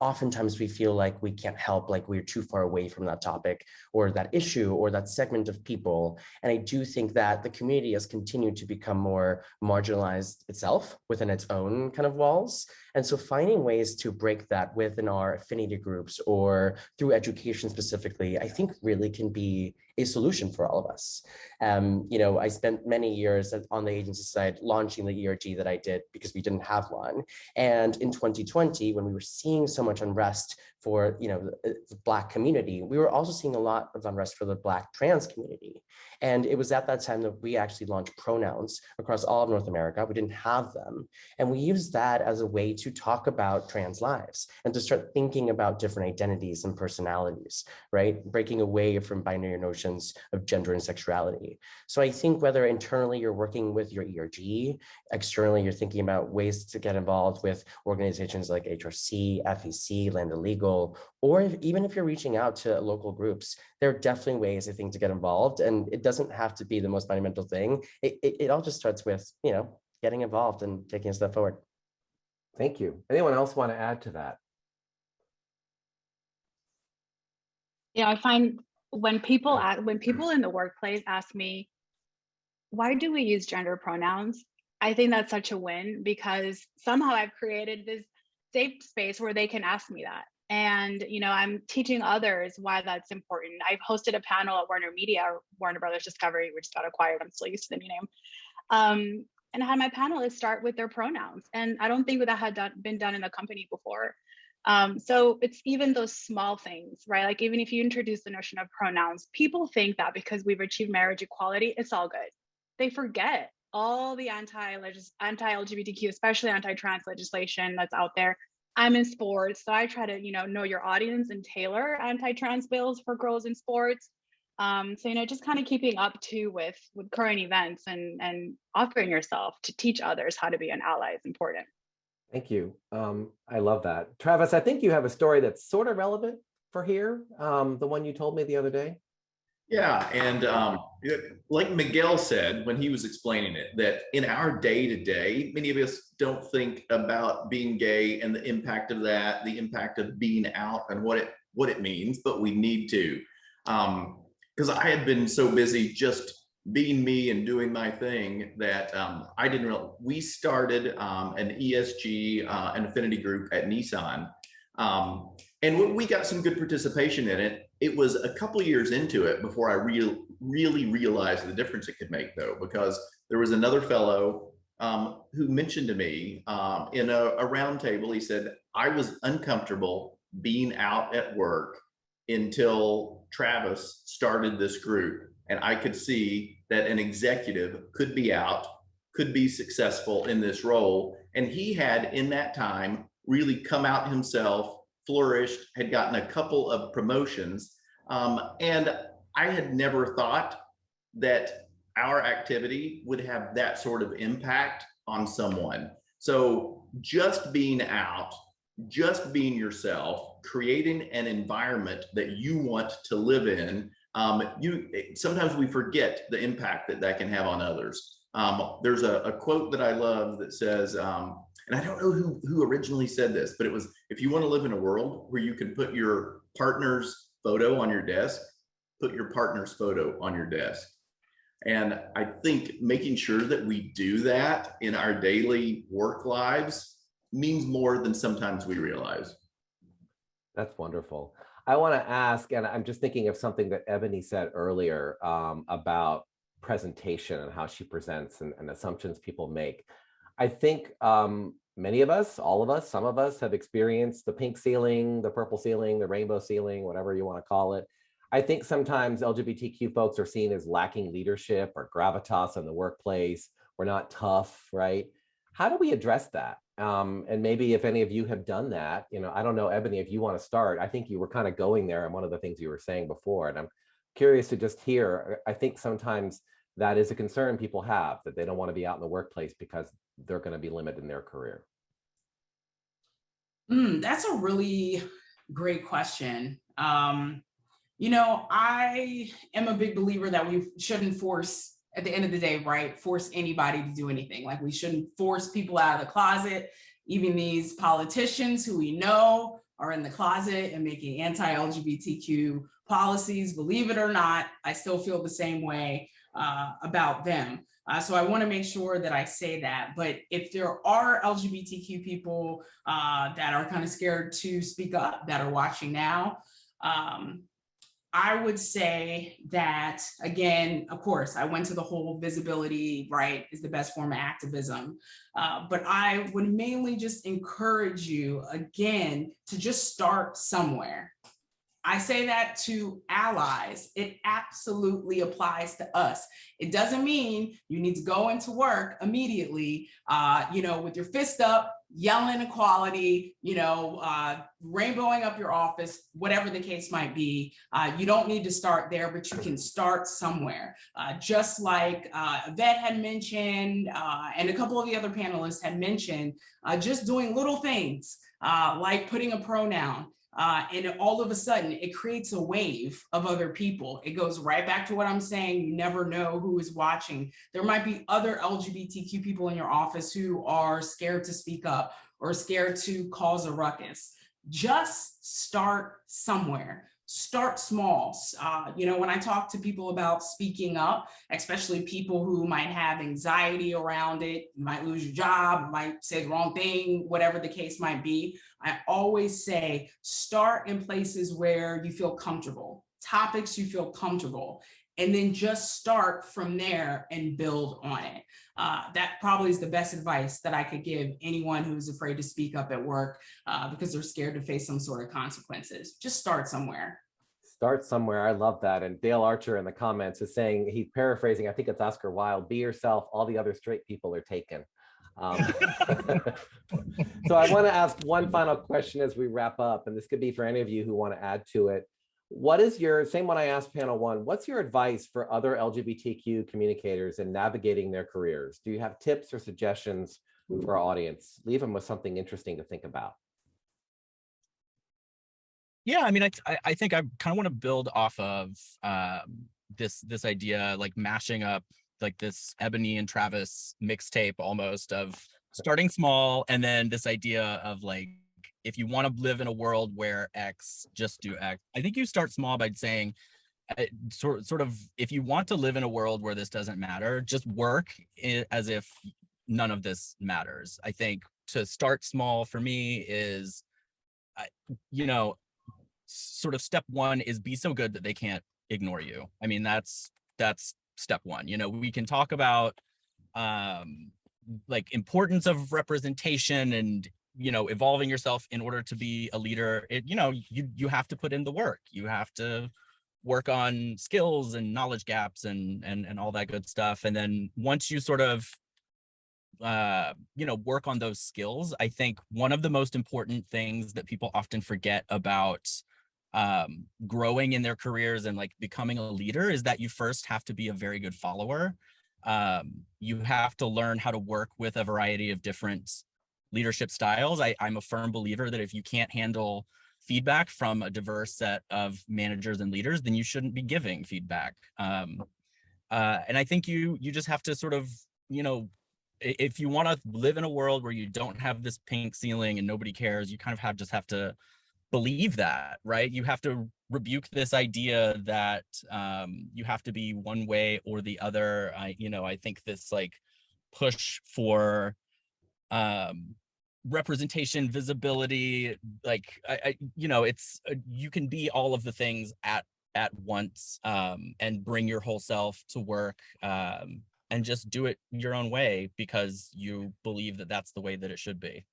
oftentimes we feel like we can't help, like we're too far away from that topic or that issue or that segment of people. And I do think that the community has continued to become more marginalized itself within its own kind of walls. And so finding ways to break that within our affinity groups or through education specifically, I think really can be a solution for all of us. I spent many years on the agency side launching the ERG that I did because we didn't have one. And in 2020, when we were seeing so much unrest for the Black community, we were also seeing a lot of unrest for the Black trans community. And it was at that time that we actually launched pronouns across all of North America. We didn't have them. And we used that as a way to talk about trans lives and to start thinking about different identities and personalities, right? Breaking away from binary notions of gender and sexuality. So I think whether internally you're working with your ERG, externally you're thinking about ways to get involved with organizations like HRC, FEC, Land and Legal, or even if you're reaching out to local groups, there are definitely ways, I think, to get involved. And it doesn't have to be the most monumental thing. It all just starts with, getting involved and taking a step forward. Thank you. Anyone else want to add to that? I find when people in the workplace ask me, why do we use gender pronouns? I think that's such a win because somehow I've created this safe space where they can ask me that. And, I'm teaching others why that's important. I've hosted a panel at Warner Brothers Discovery, which got acquired. I'm still used to the new name. And I had my panelists start with their pronouns. And I don't think that had been done in the company before. So it's even those small things, right? Like even if you introduce the notion of pronouns, people think that because we've achieved marriage equality, it's all good. They forget all the anti-LGBTQ, especially anti-trans legislation that's out there. I'm in sports, so I try to, know your audience and tailor anti-trans bills for girls in sports. So, just kind of keeping up to with current events and offering yourself to teach others how to be an ally is important. Thank you. I love that. Travis, I think you have a story that's sort of relevant for here, the one you told me the other day. Yeah, and like Miguel said when he was explaining it, that in our day-to-day, many of us don't think about being gay and the impact of that, the impact of being out and what it means, but we need to. Because I had been so busy just being me and doing my thing that I didn't realize. We started an ESG, an affinity group at Nissan. And we got some good participation in it. It was a couple of years into it before I really realized the difference it could make, though, because there was another fellow who mentioned to me in a round table, he said, I was uncomfortable being out at work until Travis started this group. And I could see that an executive could be out, could be successful in this role. And he had, in that time, really come out himself, flourished, had gotten a couple of promotions. And I had never thought that our activity would have that sort of impact on someone. So just being out, just being yourself, creating an environment that you want to live in, sometimes we forget the impact that can have on others. There's a quote that I love that says, and I don't know who originally said this, but it was, if you want to live in a world where you can put your partner's photo on your desk, put your partner's photo on your desk. And I think making sure that we do that in our daily work lives means more than sometimes we realize. That's wonderful. I want to ask, and I'm just thinking of something that Ebony said earlier about presentation and how she presents and assumptions people make. I think many of us, all of us, some of us have experienced the pink ceiling, the purple ceiling, the rainbow ceiling, whatever you want to call it. I think sometimes LGBTQ folks are seen as lacking leadership or gravitas in the workplace. We're not tough, right? How do we address that? And maybe if any of you have done that, I don't know, Ebony, if you want to start. I think you were kind of going there and one of the things you were saying before, and I'm curious to just hear. I think sometimes that is a concern people have, that they don't want to be out in the workplace because they're going to be limited in their career. That's a really Great question. You know, I am a big believer that we shouldn't force, at the end of the day, right, force anybody to do anything. Like we shouldn't force people out of the closet. Even these politicians who we know are in the closet and making anti-LGBTQ policies, believe it or not, I still feel the same way about them. So I want to make sure that I say that. But if there are LGBTQ people that are kind of scared to speak up, that are watching now, I would say that, again, of course, I went to the whole visibility, right, is the best form of activism. But I would mainly just encourage you, again, to just start somewhere. I say that to allies. It absolutely applies to us. It doesn't mean you need to go into work immediately, you know, with your fist up, yelling equality, you know, rainbowing up your office, whatever the case might be. You don't need to start there, but you can start somewhere. Just like Yvette had mentioned, and a couple of the other panelists had mentioned, just doing little things like putting a pronoun. And all of a sudden it creates a wave of other people. It goes right back to what I'm saying. You never know who is watching. There might be other LGBTQ people in your office who are scared to speak up or scared to cause a ruckus. Just start somewhere. Start small. You know, when I talk to people about speaking up, especially people who might have anxiety around it, you might lose your job, might say the wrong thing, whatever the case might be, I always say, start in places where you feel comfortable, topics you feel comfortable, and then just start from there and build on it. That probably is the best advice that I could give anyone who's afraid to speak up at work because they're scared to face some sort of consequences. Just start somewhere. Start somewhere. I love that. And Dale Archer in the comments is saying, he's paraphrasing, I think it's Oscar Wilde, be yourself, all the other straight people are taken. So I want to ask one final question as we wrap up, and this could be for any of you who want to add to it. What is your, same one I asked panel one, what's your advice for other LGBTQ communicators in navigating their careers? Do you have tips or suggestions for our audience? Leave them with something interesting to think about. Yeah, I mean, I think I kind of want to build off of this idea, like mashing up like this Ebony and Travis mixtape almost of starting small, and then this idea of like, if you want to live in a world where X, just do X. I think you start small by saying, sort of, if you want to live in a world where this doesn't matter, just work as if none of this matters. I think to start small for me is, you know, sort of step one is be so good that they can't ignore you. I mean, that's step one. You know, we can talk about like importance of representation and, you know, evolving yourself in order to be a leader. You know, you have to put in the work. You have to work on skills and knowledge gaps and all that good stuff. And then once you sort of you know, work on those skills, I think one of the most important things that people often forget about growing in their careers and like becoming a leader is that you first have to be a very good follower. You have to learn how to work with a variety of different leadership styles. I'm a firm believer that if you can't handle feedback from a diverse set of managers and leaders, then you shouldn't be giving feedback. And I think you just have to sort of, you know, if you want to live in a world where you don't have this pink ceiling and nobody cares, you kind of just have to believe that, right? You have to rebuke this idea that you have to be one way or the other. You know, I think this like push for representation, visibility, like you know, it's you can be all of the things at once and bring your whole self to work and just do it your own way because you believe that that's the way that it should be.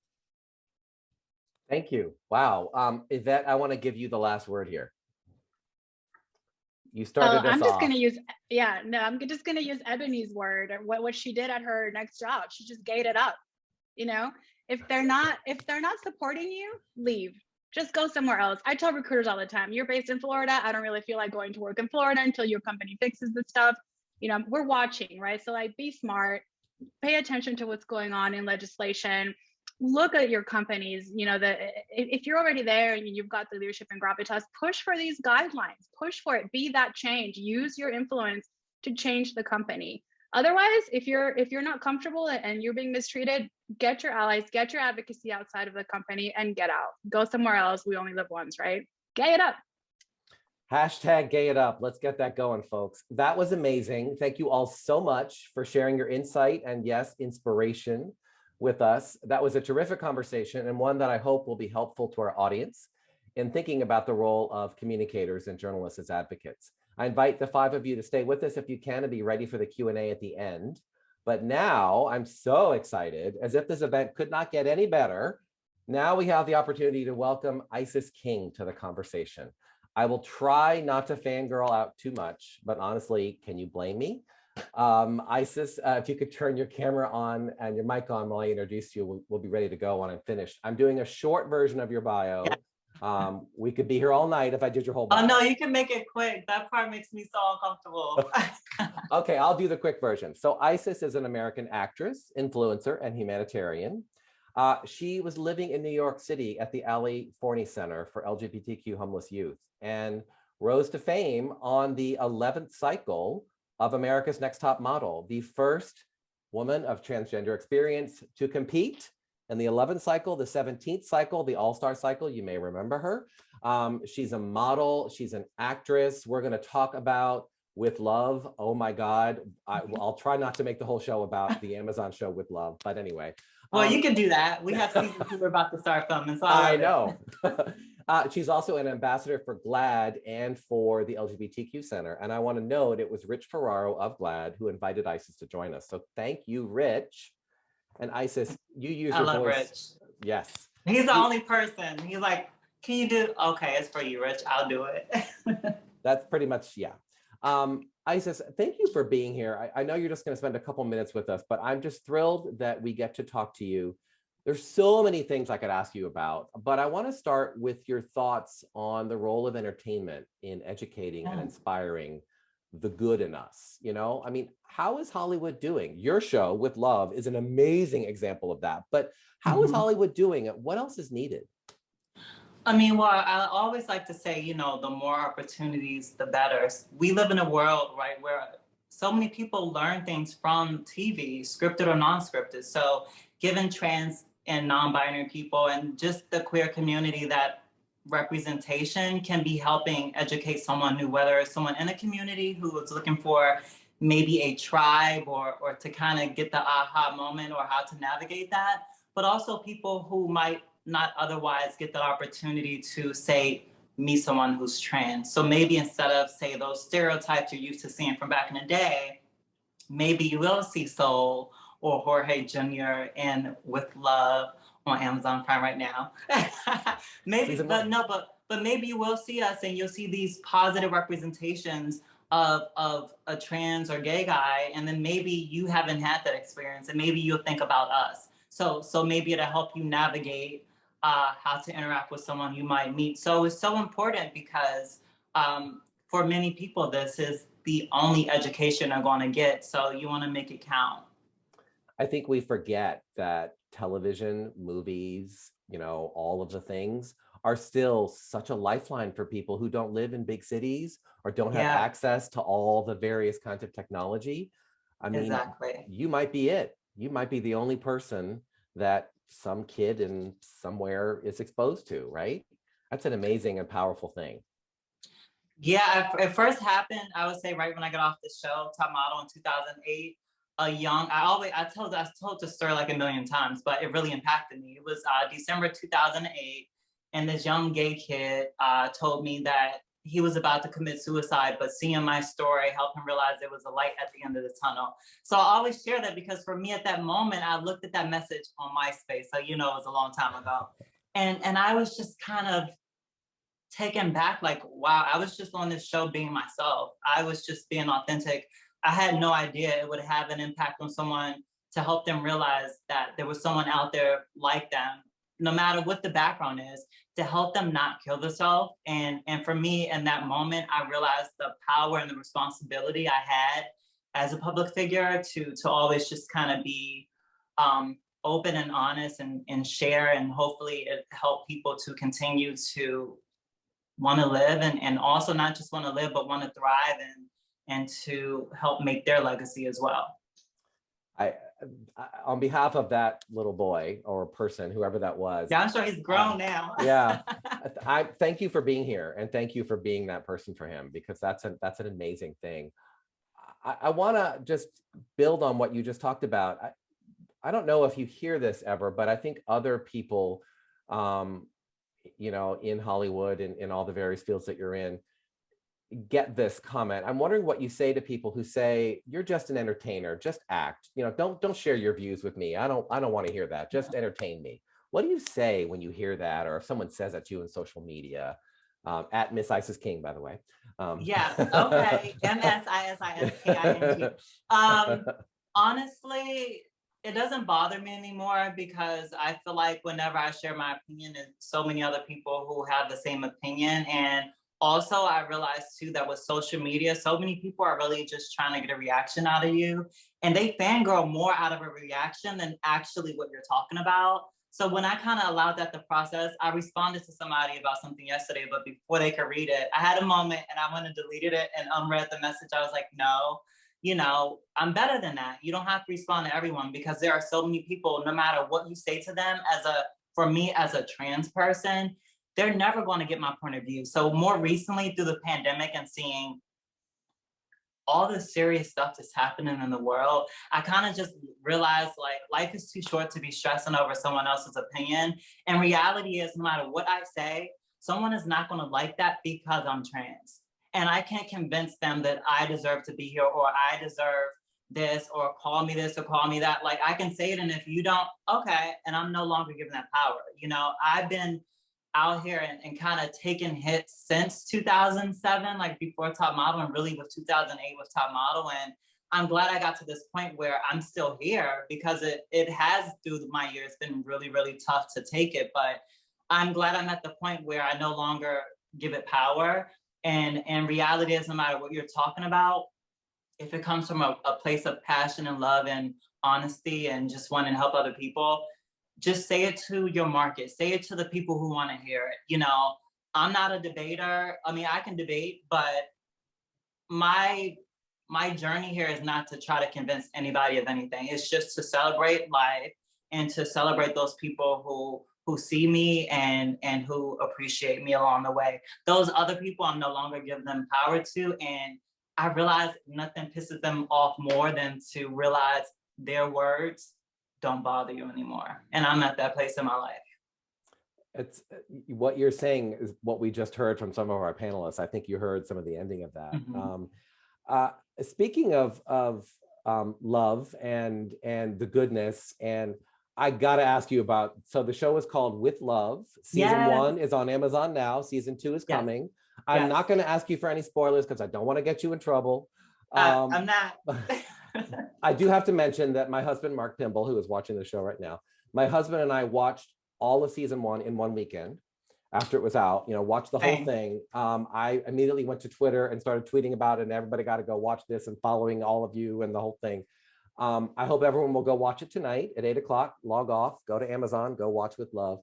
Thank you. Wow. Yvette, I want to give you the last word here. You started us off. I'm just going to use, I'm just going to use Ebony's word, what she did at her next job. She just gave it up. You know, if they're not supporting you, leave. Just go somewhere else. I tell recruiters all the time, you're based in Florida. I don't really feel like going to work in Florida until your company fixes this stuff. You know, we're watching, right? So like, be smart, pay attention to what's going on in legislation. look at your companies, you know, if you're already there and you've got the leadership and gravitas, push for these guidelines, push for it, be that change, use your influence to change the company. Otherwise, if you're not comfortable and you're being mistreated, get your allies, get your advocacy outside of the company and get out. Go somewhere else. We only live once, right? Gay it up. Hashtag gay it up. Let's get that going, folks. That was amazing. Thank you all so much for sharing your insight and, yes, inspiration with us. That was a terrific conversation and one that I hope will be helpful to our audience in thinking about the role of communicators and journalists as advocates. I invite the 5 of you to stay with us if you can and be ready for the Q&A at the end. But now I'm so excited, as if this event could not get any better. Now we have the opportunity to welcome Isis King to the conversation. I will try not to fangirl out too much, but honestly, can you blame me? Isis, if you could turn your camera on and your mic on while I introduce you, we'll be ready to go when I'm finished. I'm doing a short version of your bio. We could be here all night if I did your whole bio. Oh no, you can make it quick. That part makes me so uncomfortable. Okay, I'll do the quick version. So Isis is an American actress, influencer, and humanitarian. She was living in New York City at the Ali Forney Center for LGBTQ homeless youth and rose to fame on the 11th cycle of America's Next Top Model, the first woman of transgender experience to compete in the 11th cycle, the 17th cycle, the All-Star cycle. You may remember her. She's a model, she's an actress. We're gonna talk about With Love. Oh my God, I'll try not to make the whole show about the Amazon show With Love, but anyway. Well, you can do that. We have season 2 we're about to start filming, so I know. She's also an ambassador for GLAAD and for the LGBTQ Center. And I want to note it was Rich Ferraro of GLAAD who invited Isis to join us. So thank you, Rich. And Isis, you use your voice. Rich. Yes. He's the only person. He's like, can you do? Okay, it's for you, Rich. I'll do it. That's pretty much, yeah. Isis, thank you for being here. I know you're just going to spend a couple minutes with us, but I'm just thrilled that we get to talk to you. There's so many things I could ask you about, but I want to start with your thoughts on the role of entertainment in educating and inspiring the good in us. You know, I mean, how is Hollywood doing? Your show With Love is an amazing example of that, but how is Hollywood doing it? What else is needed? I mean, well, I always like to say, you know, the more opportunities, the better. We live in a world, right, where so many people learn things from TV, scripted or non-scripted. So given trans and non-binary people and just the queer community, that representation can be helping educate someone new, whether it's someone in a community who is looking for maybe a tribe or to kind of get the aha moment or how to navigate that, but also people who might not otherwise get the opportunity to, say, meet someone who's trans. So maybe instead of, say, those stereotypes you're used to seeing from back in the day, maybe you will see Soul or Jorge Jr. in With Love on Amazon Prime right now. Maybe, but maybe you will see us and you'll see these positive representations of a trans or gay guy, and then maybe you haven't had that experience, and maybe you'll think about us. So maybe it'll help you navigate how to interact with someone you might meet. So it's so important because for many people, this is the only education they're going to get. So you want to make it count. I think we forget that television, movies, you know, all of the things are still such a lifeline for people who don't live in big cities or don't have access to all the various kinds of technology. I mean, you might be it. You might be the only person that some kid in somewhere is exposed to, right? That's an amazing and powerful thing. Yeah, it first happened, I would say, right when I got off the show, Top Model in 2008. I told the story like a million times, but it really impacted me. It was December 2008, and this young gay kid told me that he was about to commit suicide, but seeing my story helped him realize there was a light at the end of the tunnel. So I always share that because for me at that moment, I looked at that message on MySpace. So, you know, it was a long time ago. And I was just kind of taken back, like, wow, I was just on this show being myself. I was just being authentic. I had no idea it would have an impact on someone to help them realize that there was someone out there like them, no matter what the background is, to help them not kill themselves. And for me, in that moment, I realized the power and the responsibility I had as a public figure to always just kind of be open and honest and share, and hopefully it help people to continue to want to live and also not just want to live, but want to thrive and to help make their legacy as well. I, on behalf of that little boy or person, whoever that was. Yeah, I'm sure he's grown now. Yeah, I thank you for being here, and thank you for being that person for him, because that's an amazing thing. I want to just build on what you just talked about. I don't know if you hear this ever, but I think other people, you know, in Hollywood and in all the various fields that you're in, get this comment. I'm wondering what you say to people who say, you're just an entertainer, just act, you know, don't share your views with me. I don't want to hear that. Just entertain me. What do you say when you hear that, or if someone says that to you in social media? At Miss Isis King, by the way. Yeah, okay. MSISISKING. Honestly, it doesn't bother me anymore, because I feel like whenever I share my opinion, there's so many other people who have the same opinion. And also I realized too that with social media, so many people are really just trying to get a reaction out of you, and they fangirl more out of a reaction than actually what you're talking about. So when I kind of allowed that to process, I responded to somebody about something yesterday, but before they could read it, I had a moment and I went and deleted it and unread the message. I was like, no, you know, I'm better than that. You don't have to respond to everyone, because there are so many people, no matter what you say to them, for me as a trans person, they're never going to get my point of view. So more recently through the pandemic and seeing all the serious stuff that's happening in the world, I kind of just realized like life is too short to be stressing over someone else's opinion. And reality is, no matter what I say, someone is not going to like that because I'm trans. And I can't convince them that I deserve to be here, or I deserve this, or call me this or call me that. Like, I can say it, and if you don't, okay, and I'm no longer given that power. You know, I've been out here and kind of taking hits since 2007, like before Top Model, and really with 2008 with Top Model. And I'm glad I got to this point where I'm still here, because it has, through my years, been really, really tough to take it. But I'm glad I'm at the point where I no longer give it power. And reality is, no matter what you're talking about, if it comes from a place of passion and love and honesty and just wanting to help other people, just say it to your market. Say it to the people who want to hear it. You know, I'm not a debater. I mean, I can debate, but my journey here is not to try to convince anybody of anything. It's just to celebrate life and to celebrate those people who see me and who appreciate me along the way. Those other people, I'm no longer giving them power to. And I realize nothing pisses them off more than to realize their words don't bother you anymore. And I'm at that place in my life. It's what you're saying is what we just heard from some of our panelists. I think you heard some of the ending of that. Mm-hmm. Speaking of love and the goodness, and I got to ask you about, so the show is called With Love. Season 1 is on Amazon now. Season 2 is coming. I'm not going to ask you for any spoilers because I don't want to get you in trouble. I'm not. I do have to mention that my husband, Mark Pimble, who is watching the show right now, my husband and I watched all of season 1 in one weekend after it was out, you know, watched the whole thing. I immediately went to Twitter and started tweeting about it, and everybody got to go watch this, and following all of you and the whole thing. I hope everyone will go watch it tonight at 8 o'clock, log off, go to Amazon, go watch With Love.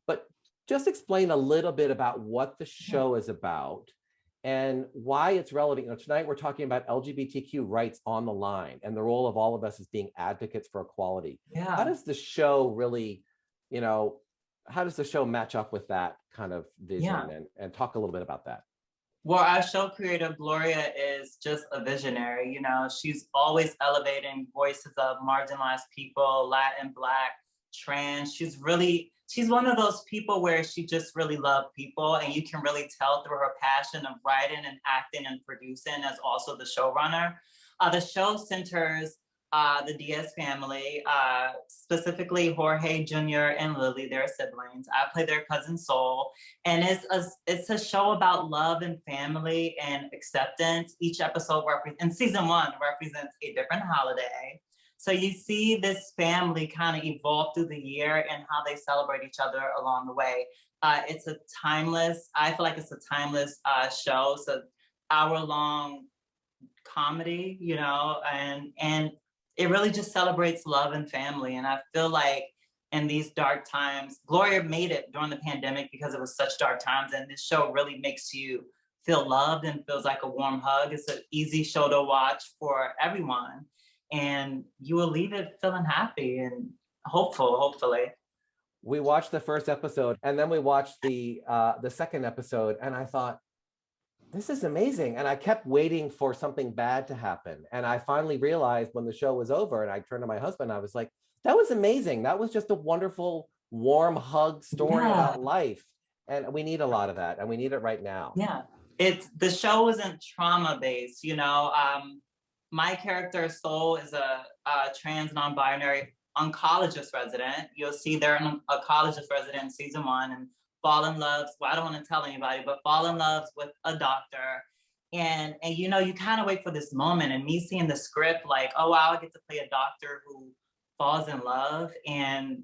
But just explain a little bit about what the show is about and why it's relevant. You know, tonight we're talking about LGBTQ rights on the line and the role of all of us as being advocates for equality. Yeah. How does the show really, you know, how does the show match up with that kind of vision? And talk a little bit about that. Well, our show creator, Gloria, is just a visionary. You know, she's always elevating voices of marginalized people, Latin, Black, trans. She's one of those people where she just really loves people, and you can really tell through her passion of writing and acting and producing as also the showrunner. The show centers the Diaz family, specifically Jorge Jr. and Lily, their siblings. I play their cousin Soul, and it's a show about love and family and acceptance. Each episode in season 1 represents a different holiday. So you see this family kind of evolve through the year and how they celebrate each other along the way. I feel like it's a timeless show. So hour-long comedy, you know, and it really just celebrates love and family. And I feel like in these dark times, Gloria made it during the pandemic because it was such dark times. And this show really makes you feel loved and feels like a warm hug. It's an easy show to watch for everyone. And you will leave it feeling happy and hopeful, hopefully. We watched the first episode and then we watched the second episode, and I thought, this is amazing. And I kept waiting for something bad to happen. And I finally realized when the show was over and I turned to my husband, I was like, that was amazing. That was just a wonderful, warm hug story about life. And we need a lot of that. And we need it right now. Yeah, the show isn't trauma based, you know. My character Soul is a trans non-binary oncologist resident. You'll see they're an oncologist resident in season 1 and fall in love. Well, I don't want to tell anybody, but fall in love with a doctor. And you know, you kind of wait for this moment, and me seeing the script like, oh wow, I get to play a doctor who falls in love and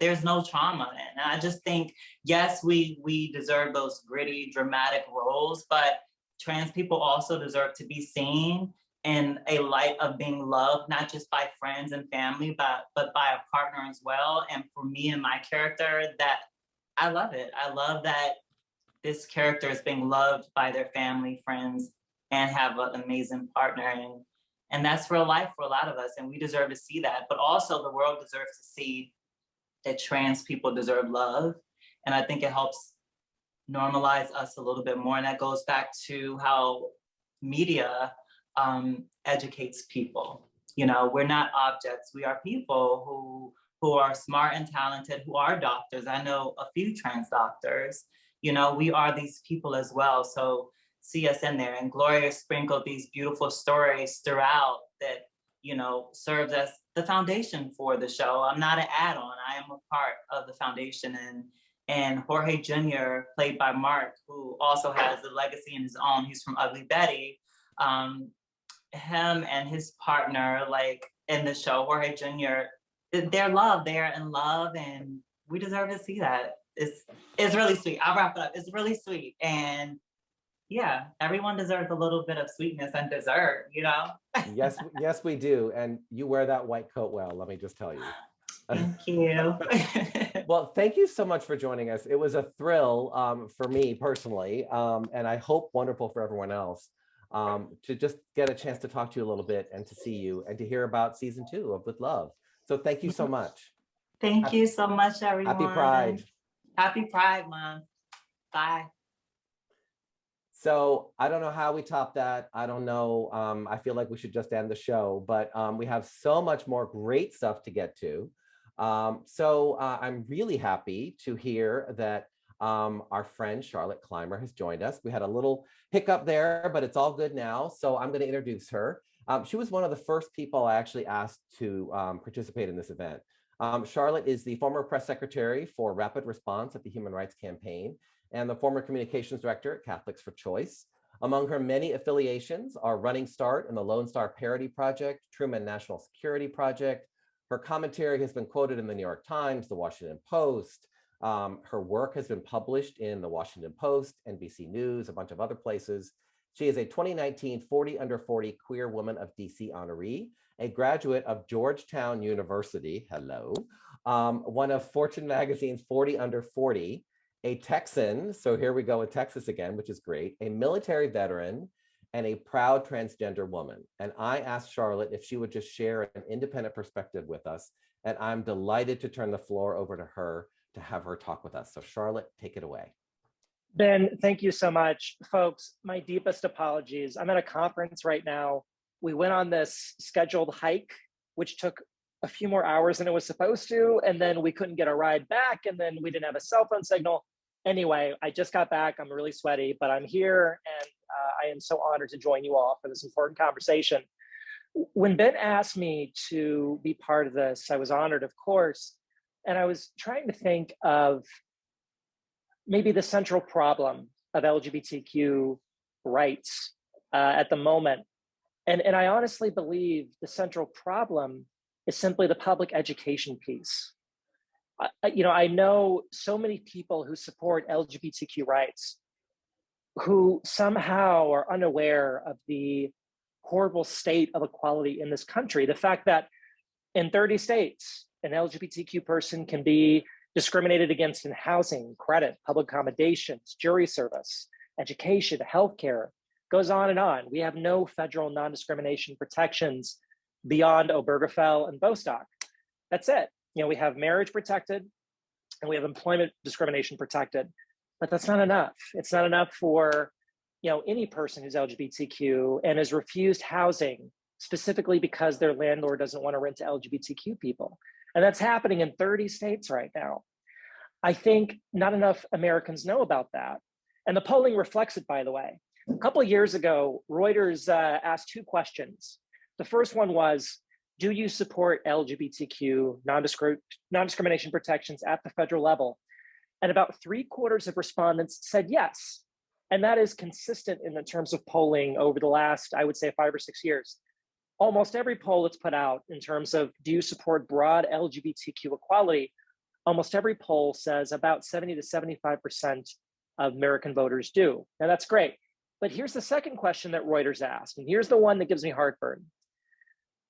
there's no trauma. And I just think, yes, we deserve those gritty, dramatic roles, but trans people also deserve to be seen in a light of being loved, not just by friends and family, but by a partner as well. And for me and my character, that I love it. I love that this character is being loved by their family, friends, and have an amazing partner. And that's real life for a lot of us. And we deserve to see that. But also the world deserves to see that trans people deserve love. And I think it helps normalize us a little bit more. And that goes back to how media educates people. You know, we're not objects. We are people who are smart and talented, who are doctors. I know a few trans doctors. You know, we are these people as well. So see us in there. And Gloria sprinkled these beautiful stories throughout that, you know, serves as the foundation for the show. I'm not an add-on. I am a part of the foundation. And Jorge Jr., played by Mark, who also has a legacy in his own. He's from Ugly Betty. Him and his partner, like in the show, Jorge Jr., they're in love, and we deserve to see that. It's really sweet. I'll wrap it up. It's really sweet. And yeah, everyone deserves a little bit of sweetness and dessert, you know? Yes, we do. And you wear that white coat well, let me just tell you. Thank you. Well, thank you so much for joining us. It was a thrill for me personally, and I hope wonderful for everyone else to just get a chance to talk to you a little bit and to see you and to hear about season 2 of With Love. So thank you so much. Thank you so much, everyone. Happy Pride. Happy Pride Month. Bye. So I don't know how we top that. I don't know. I feel like we should just end the show, but we have so much more great stuff to get to. So I'm really happy to hear that our friend Charlotte Clymer has joined us. We had a little hiccup there, but it's all good now. So I'm going to introduce her. She was one of the first people I actually asked to participate in this event. Charlotte is the former press secretary for Rapid Response at the Human Rights Campaign and the former communications director at Catholics for Choice. Among her many affiliations are Running Start and the Lone Star Parody Project, Truman National Security Project. Her commentary has been quoted in the New York Times, the Washington Post. Her work has been published in the Washington Post, NBC News, a bunch of other places. She is a 2019 40 Under 40 Queer Woman of DC honoree, a graduate of Georgetown University, hello, one of Fortune Magazine's 40 Under 40, a Texan, so here we go with Texas again, which is great, a military veteran, and a proud transgender woman. And I asked Charlotte if she would just share an independent perspective with us, and I'm delighted to turn the floor over to her to have her talk with us. So Charlotte, take it away. Ben, thank you so much. Folks, my deepest apologies. I'm at a conference right now. We went on this scheduled hike, which took a few more hours than it was supposed to, and then we couldn't get a ride back, and then we didn't have a cell phone signal. Anyway, I just got back. I'm really sweaty, but I'm here, and I am so honored to join you all for this important conversation. When Ben asked me to be part of this, I was honored, of course, and I was trying to think of maybe the central problem of LGBTQ rights at the moment. And I honestly believe the central problem is simply the public education piece. I know so many people who support LGBTQ rights who somehow are unaware of the horrible state of equality in this country. The fact that in 30 states, an LGBTQ person can be discriminated against in housing, credit, public accommodations, jury service, education, healthcare, goes on and on. We have no federal non-discrimination protections beyond Obergefell and Bostock. That's it. We have marriage protected and we have employment discrimination protected, but that's not enough. It's not enough for any person who's LGBTQ and is refused housing specifically because their landlord doesn't want to rent to LGBTQ people. And that's happening in 30 states right now. I think not enough Americans know about that. And the polling reflects it, by the way. A couple of years ago, Reuters asked two questions. The first one was, do you support LGBTQ non-discrimination protections at the federal level? And about 3/4 of respondents said yes. And that is consistent in the terms of polling over the last, I would say, 5 or 6 years. Almost every poll that's put out in terms of do you support broad LGBTQ equality, almost every poll says about 70 to 75% of American voters do. Now that's great. But here's the second question that Reuters asked, and here's the one that gives me heartburn.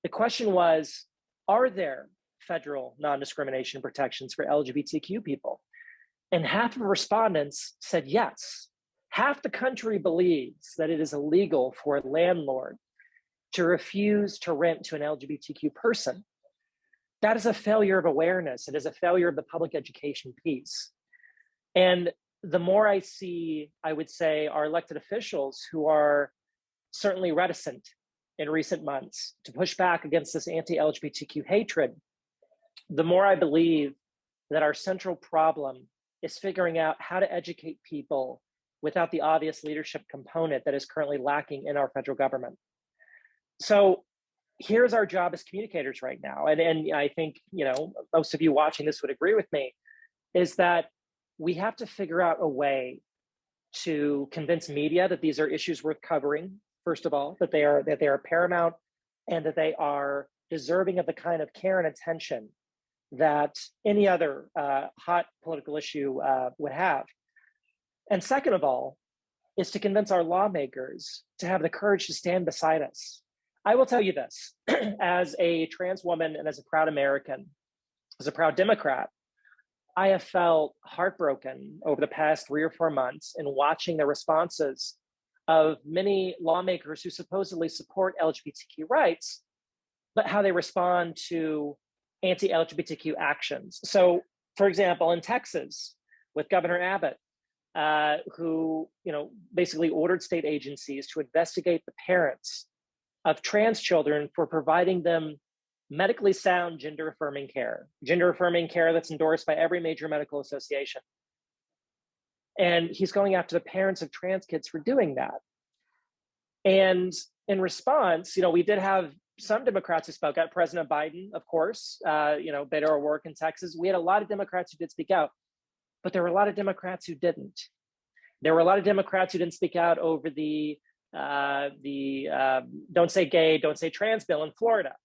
The question was, are there federal non-discrimination protections for LGBTQ people? And half of respondents said yes. Half the country believes that it is illegal for a landlord to refuse to rent to an LGBTQ person. That is a failure of awareness. It is a failure of the public education piece. And the more I see, I would say, our elected officials who are certainly reticent in recent months to push back against this anti-LGBTQ hatred, the more I believe that our central problem is figuring out how to educate people without the obvious leadership component that is currently lacking in our federal government. So here's our job as communicators right now. And I think, most of you watching this would agree with me, is that we have to figure out a way to convince media that these are issues worth covering, first of all, that they are paramount and that they are deserving of the kind of care and attention that any other hot political issue would have. And second of all, is to convince our lawmakers to have the courage to stand beside us. I will tell you this, as a trans woman and as a proud American, as a proud Democrat, I have felt heartbroken over the past 3 or 4 months in watching the responses of many lawmakers who supposedly support LGBTQ rights, but how they respond to anti-LGBTQ actions. So, for example, in Texas, with Governor Abbott, who basically ordered state agencies to investigate the parents of trans children for providing them medically sound gender-affirming care that's endorsed by every major medical association. And he's going after the parents of trans kids for doing that. And in response, we did have some Democrats who spoke out. President Biden, of course, better our work in Texas. We had a lot of Democrats who did speak out, but there were a lot of Democrats who didn't. There were a lot of Democrats who didn't speak out over the don't say gay, don't say trans bill in Florida.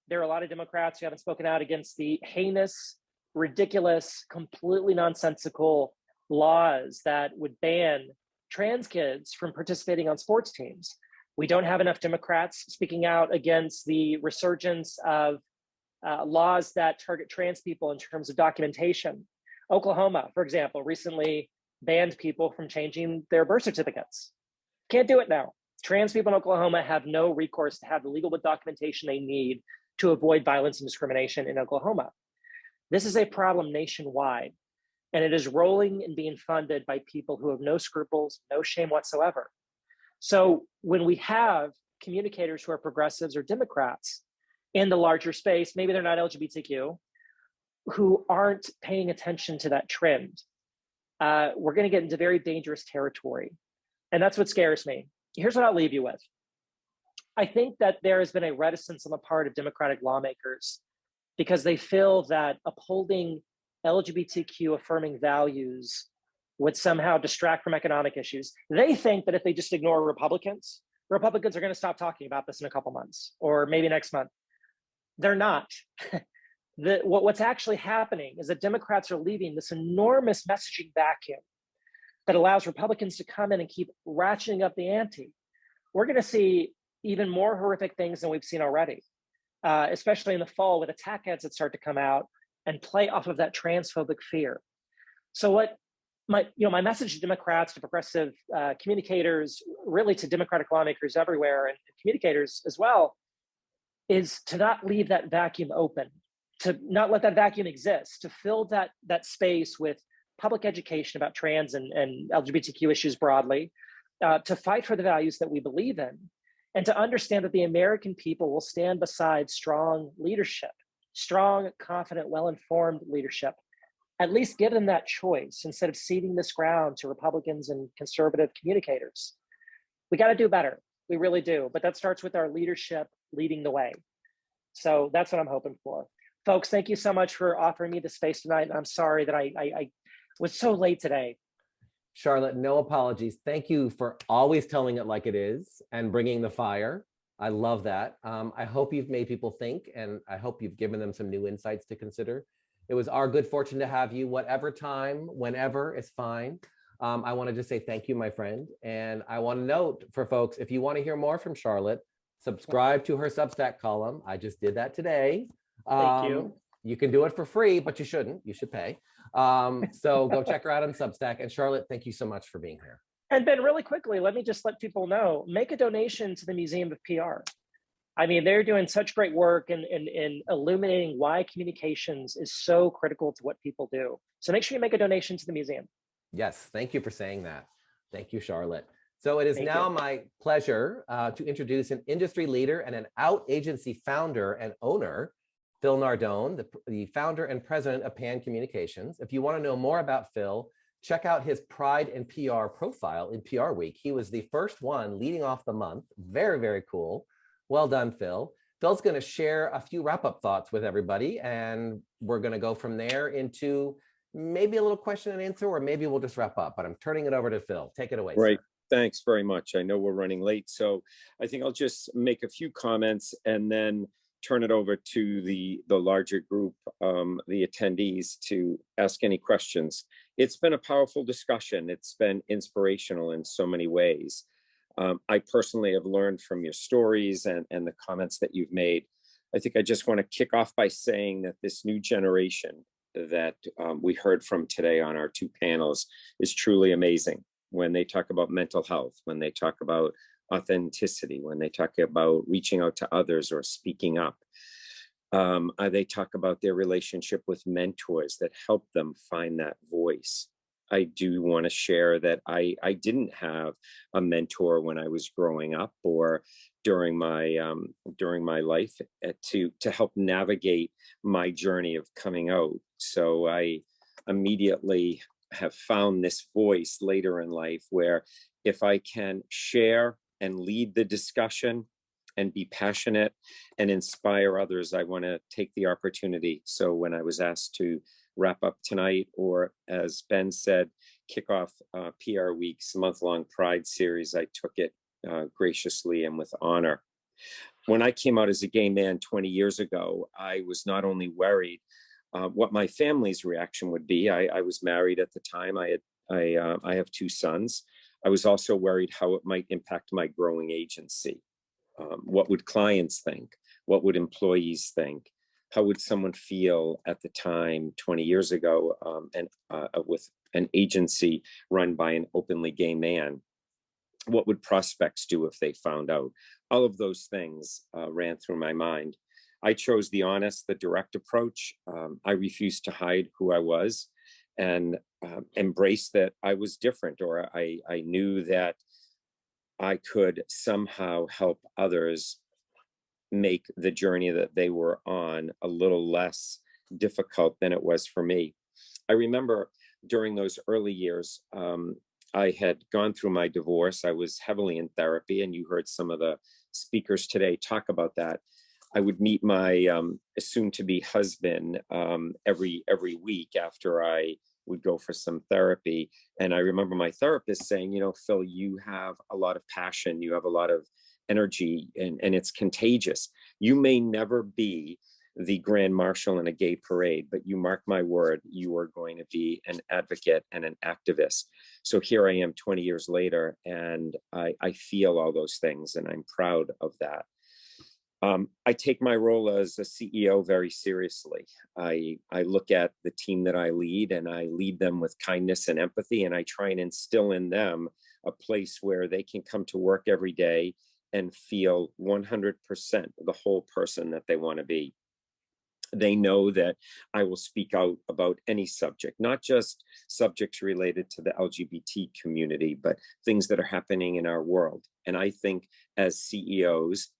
There are a lot of Democrats who haven't spoken out against the heinous, ridiculous, completely nonsensical laws that would ban trans kids from participating on sports teams. We don't have enough Democrats speaking out against the resurgence of laws that target trans people in terms of documentation. Oklahoma, for example, recently banned people from changing their birth certificates. Can't do it now. Trans people in Oklahoma have no recourse to have the legal documentation they need to avoid violence and discrimination in Oklahoma. This is a problem nationwide, and it is rolling and being funded by people who have no scruples, no shame whatsoever. So when we have communicators who are progressives or Democrats in the larger space, maybe they're not LGBTQ, who aren't paying attention to that trend, we're going to get into very dangerous territory. And that's what scares me. Here's what I'll leave you with. I think that there has been a reticence on the part of Democratic lawmakers because they feel that upholding LGBTQ affirming values would somehow distract from economic issues. They think that if they just ignore Republicans are going to stop talking about this in a couple months or maybe next month. They're not. What's actually happening is that Democrats are leaving this enormous messaging vacuum that allows Republicans to come in and keep ratcheting up the ante. We're going to see, even more horrific things than we've seen already, especially in the fall with attack ads that start to come out and play off of that transphobic fear. So what my message to Democrats, to progressive communicators, really to Democratic lawmakers everywhere and communicators as well, is to not leave that vacuum open, to not let that vacuum exist, to fill that space with public education about trans and LGBTQ issues broadly, to fight for the values that we believe in, and to understand that the American people will stand beside strong leadership, strong, confident, well-informed leadership. At least give them that choice instead of ceding this ground to Republicans and conservative communicators. We got to do better. We really do. But that starts with our leadership leading the way. So that's what I'm hoping for. Folks, thank you so much for offering me the space tonight. I'm sorry that I was so late today. Charlotte, no apologies. Thank you for always telling it like it is and bringing the fire. I love that. I hope you've made people think, and I hope you've given them some new insights to consider. It was our good fortune to have you, whatever time, whenever is fine. I wanted to say thank you, my friend. And I want to note for folks, if you want to hear more from Charlotte, subscribe to her Substack column. I just did that today. Thank you. You can do it for free, but you shouldn't. You should pay. So go check her out on Substack. And Charlotte, thank you so much for being here. And Ben, really quickly, let me just let people know, make a donation to the Museum of PR. I mean, they're doing such great work in illuminating why communications is so critical to what people do. So make sure you make a donation to the museum. Yes, thank you for saying that. Thank you, Charlotte. So it is now my pleasure to introduce an industry leader and an out agency founder and owner, Phil Nardone, the founder and president of Pan Communications. If you want to know more about Phil, check out his Pride in PR profile in PR Week. He was the first one leading off the month. Very, very cool. Well done, Phil. Phil's going to share a few wrap-up thoughts with everybody, and we're going to go from there into maybe a little question and answer, or maybe we'll just wrap up. But I'm turning it over to Phil. Take it away, Right. Sir. Thanks very much. I know we're running late, so I think I'll just make a few comments and then turn it over to the larger group, the attendees, to ask any questions. It's been a powerful discussion. It's been inspirational in so many ways. I personally have learned from your stories and the comments that you've made. I think I just want to kick off by saying that this new generation that we heard from today on our two panels is truly amazing. When they talk about mental health, when they talk about authenticity, when they talk about reaching out to others or speaking up, they talk about their relationship with mentors that help them find that voice. I do want to share that I didn't have a mentor when I was growing up or during my life to help navigate my journey of coming out. So I immediately have found this voice later in life where if I can share and lead the discussion and be passionate and inspire others, I want to take the opportunity. So when I was asked to wrap up tonight, or as Ben said, kick off PR Week's month-long Pride series, I took it graciously and with honor. When I came out as a gay man 20 years ago, I was not only worried what my family's reaction would be. I was married at the time. I have two sons. I was also worried how it might impact my growing agency. What would clients think? What would employees think? How would someone feel at the time 20 years ago with an agency run by an openly gay man? What would prospects do if they found out? All of those things ran through my mind. I chose the honest, the direct approach. I refused to hide who I was and embrace that I was different, or I knew that I could somehow help others make the journey that they were on a little less difficult than it was for me. I remember during those early years, I had gone through my divorce. I was heavily in therapy, and you heard some of the speakers today talk about that. I would meet my soon-to-be husband every week after I would go for some therapy. And I remember my therapist saying, you know, Phil, you have a lot of passion, you have a lot of energy, and it's contagious. You may never be the grand marshal in a gay parade, but you mark my word, you are going to be an advocate and an activist. So here I am 20 years later, and I feel all those things, and I'm proud of that. I take my role as a CEO very seriously. I look at the team that I lead, and I lead them with kindness and empathy, and I try and instill in them a place where they can come to work every day and feel 100% the whole person that they want to be. They know that I will speak out about any subject, not just subjects related to the LGBT community, but things that are happening in our world. And I think as CEOs,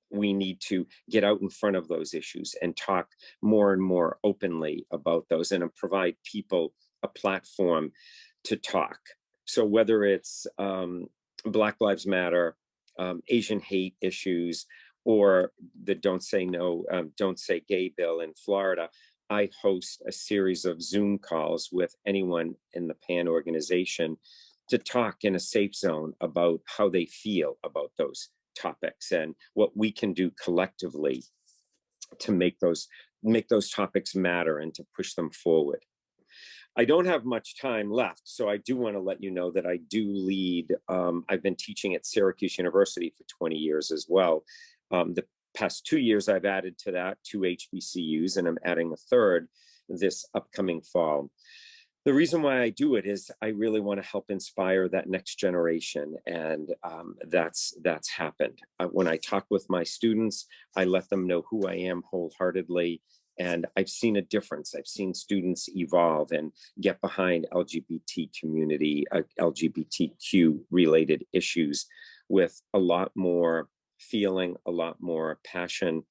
we need to get out in front of those issues and talk more and more openly about those, and provide people a platform to talk. So whether it's Black Lives Matter, Asian hate issues, or the Don't Say No, Don't Say Gay bill in Florida, I host a series of Zoom calls with anyone in the PAN organization to talk in a safe zone about how they feel about those topics and what we can do collectively to make those topics matter and to push them forward. I don't have much time left, so I do want to let you know that I do lead, I've been teaching at Syracuse University for 20 years as well. The past 2 years, I've added to that 2 HBCUs, and I'm adding a third this upcoming fall. The reason why I do it is I really want to help inspire that next generation, and that's happened. When I talk with my students, I let them know who I am wholeheartedly, and I've seen a difference. I've seen students evolve and get behind LGBT community, LGBTQ related issues with a lot more feeling, a lot more passion,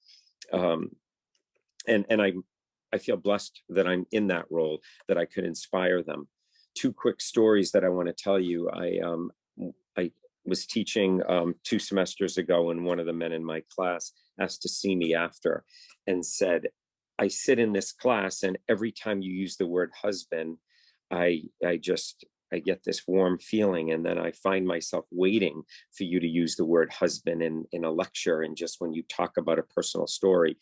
and I feel blessed that I'm in that role, that I could inspire them. 2 quick stories that I want to tell you. I was teaching 2 semesters ago, and one of the men in my class asked to see me after and said, I sit in this class, and every time you use the word husband, I get this warm feeling, and then I find myself waiting for you to use the word husband in a lecture, and just when you talk about a personal story.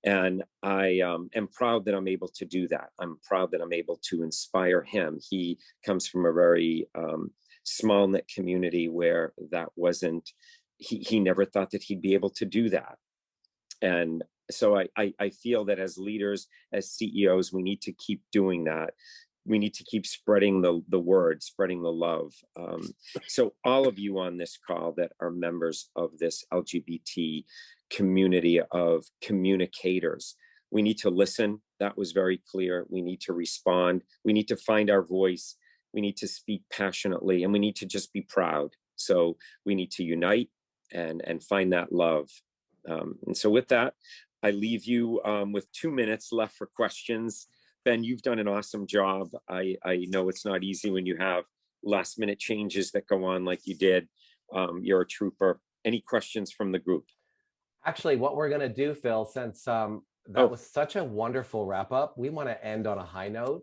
And I am proud that I'm able to do that. I'm proud that I'm able to inspire him. He comes from a very small knit community where that wasn't, he never thought that he'd be able to do that. And so I feel that as leaders, as CEOs, we need to keep doing that. We need to keep spreading the word, spreading the love. So all of you on this call that are members of this LGBT community of communicators, we need to listen. That was very clear. We need to respond. We need to find our voice. We need to speak passionately, and we need to just be proud. So we need to unite and find that love. And so with that, I leave you with 2 minutes left for questions. Ben, you've done an awesome job. I know it's not easy when you have last minute changes that go on like you did. You're a trooper. Any questions from the group? Actually, what we're going to do, Phil, since that was such a wonderful wrap up, we want to end on a high note.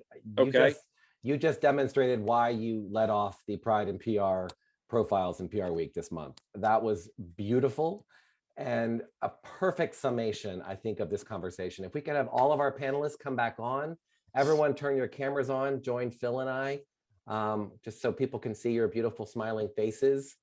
You just demonstrated why you led off the Pride and PR profiles in PR Week this month. That was beautiful and a perfect summation, I think, of this conversation. If we could have all of our panelists come back on, everyone turn your cameras on, join Phil and I, just so people can see your beautiful smiling faces.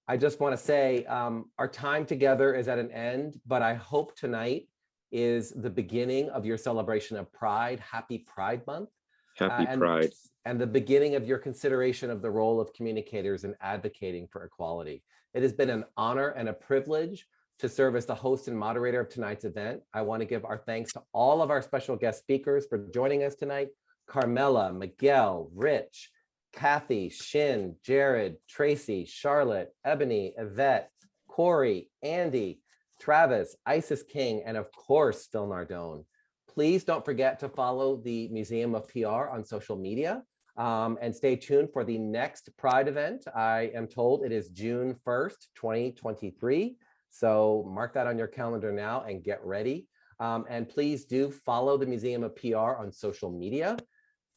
I just want to say our time together is at an end, but I hope tonight is the beginning of your celebration of Pride. Happy Pride Month. Happy Pride. And the beginning of your consideration of the role of communicators in advocating for equality. It has been an honor and a privilege to serve as the host and moderator of tonight's event. I want to give our thanks to all of our special guest speakers for joining us tonight. Carmela, Miguel, Rich, Kathy, Shin, Jared, Tracy, Charlotte, Ebony, Yvette, Corey, Andy, Travis, Isis King, and of course, Phil Nardone. Please don't forget to follow the Museum of PR on social media and stay tuned for the next Pride event. I am told it is June 1st, 2023. So mark that on your calendar now and get ready. And please do follow the Museum of PR on social media.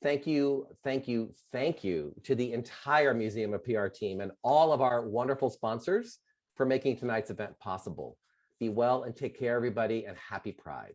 Thank you, thank you, thank you to the entire Museum of PR team and all of our wonderful sponsors for making tonight's event possible. Be well and take care, everybody, and happy Pride.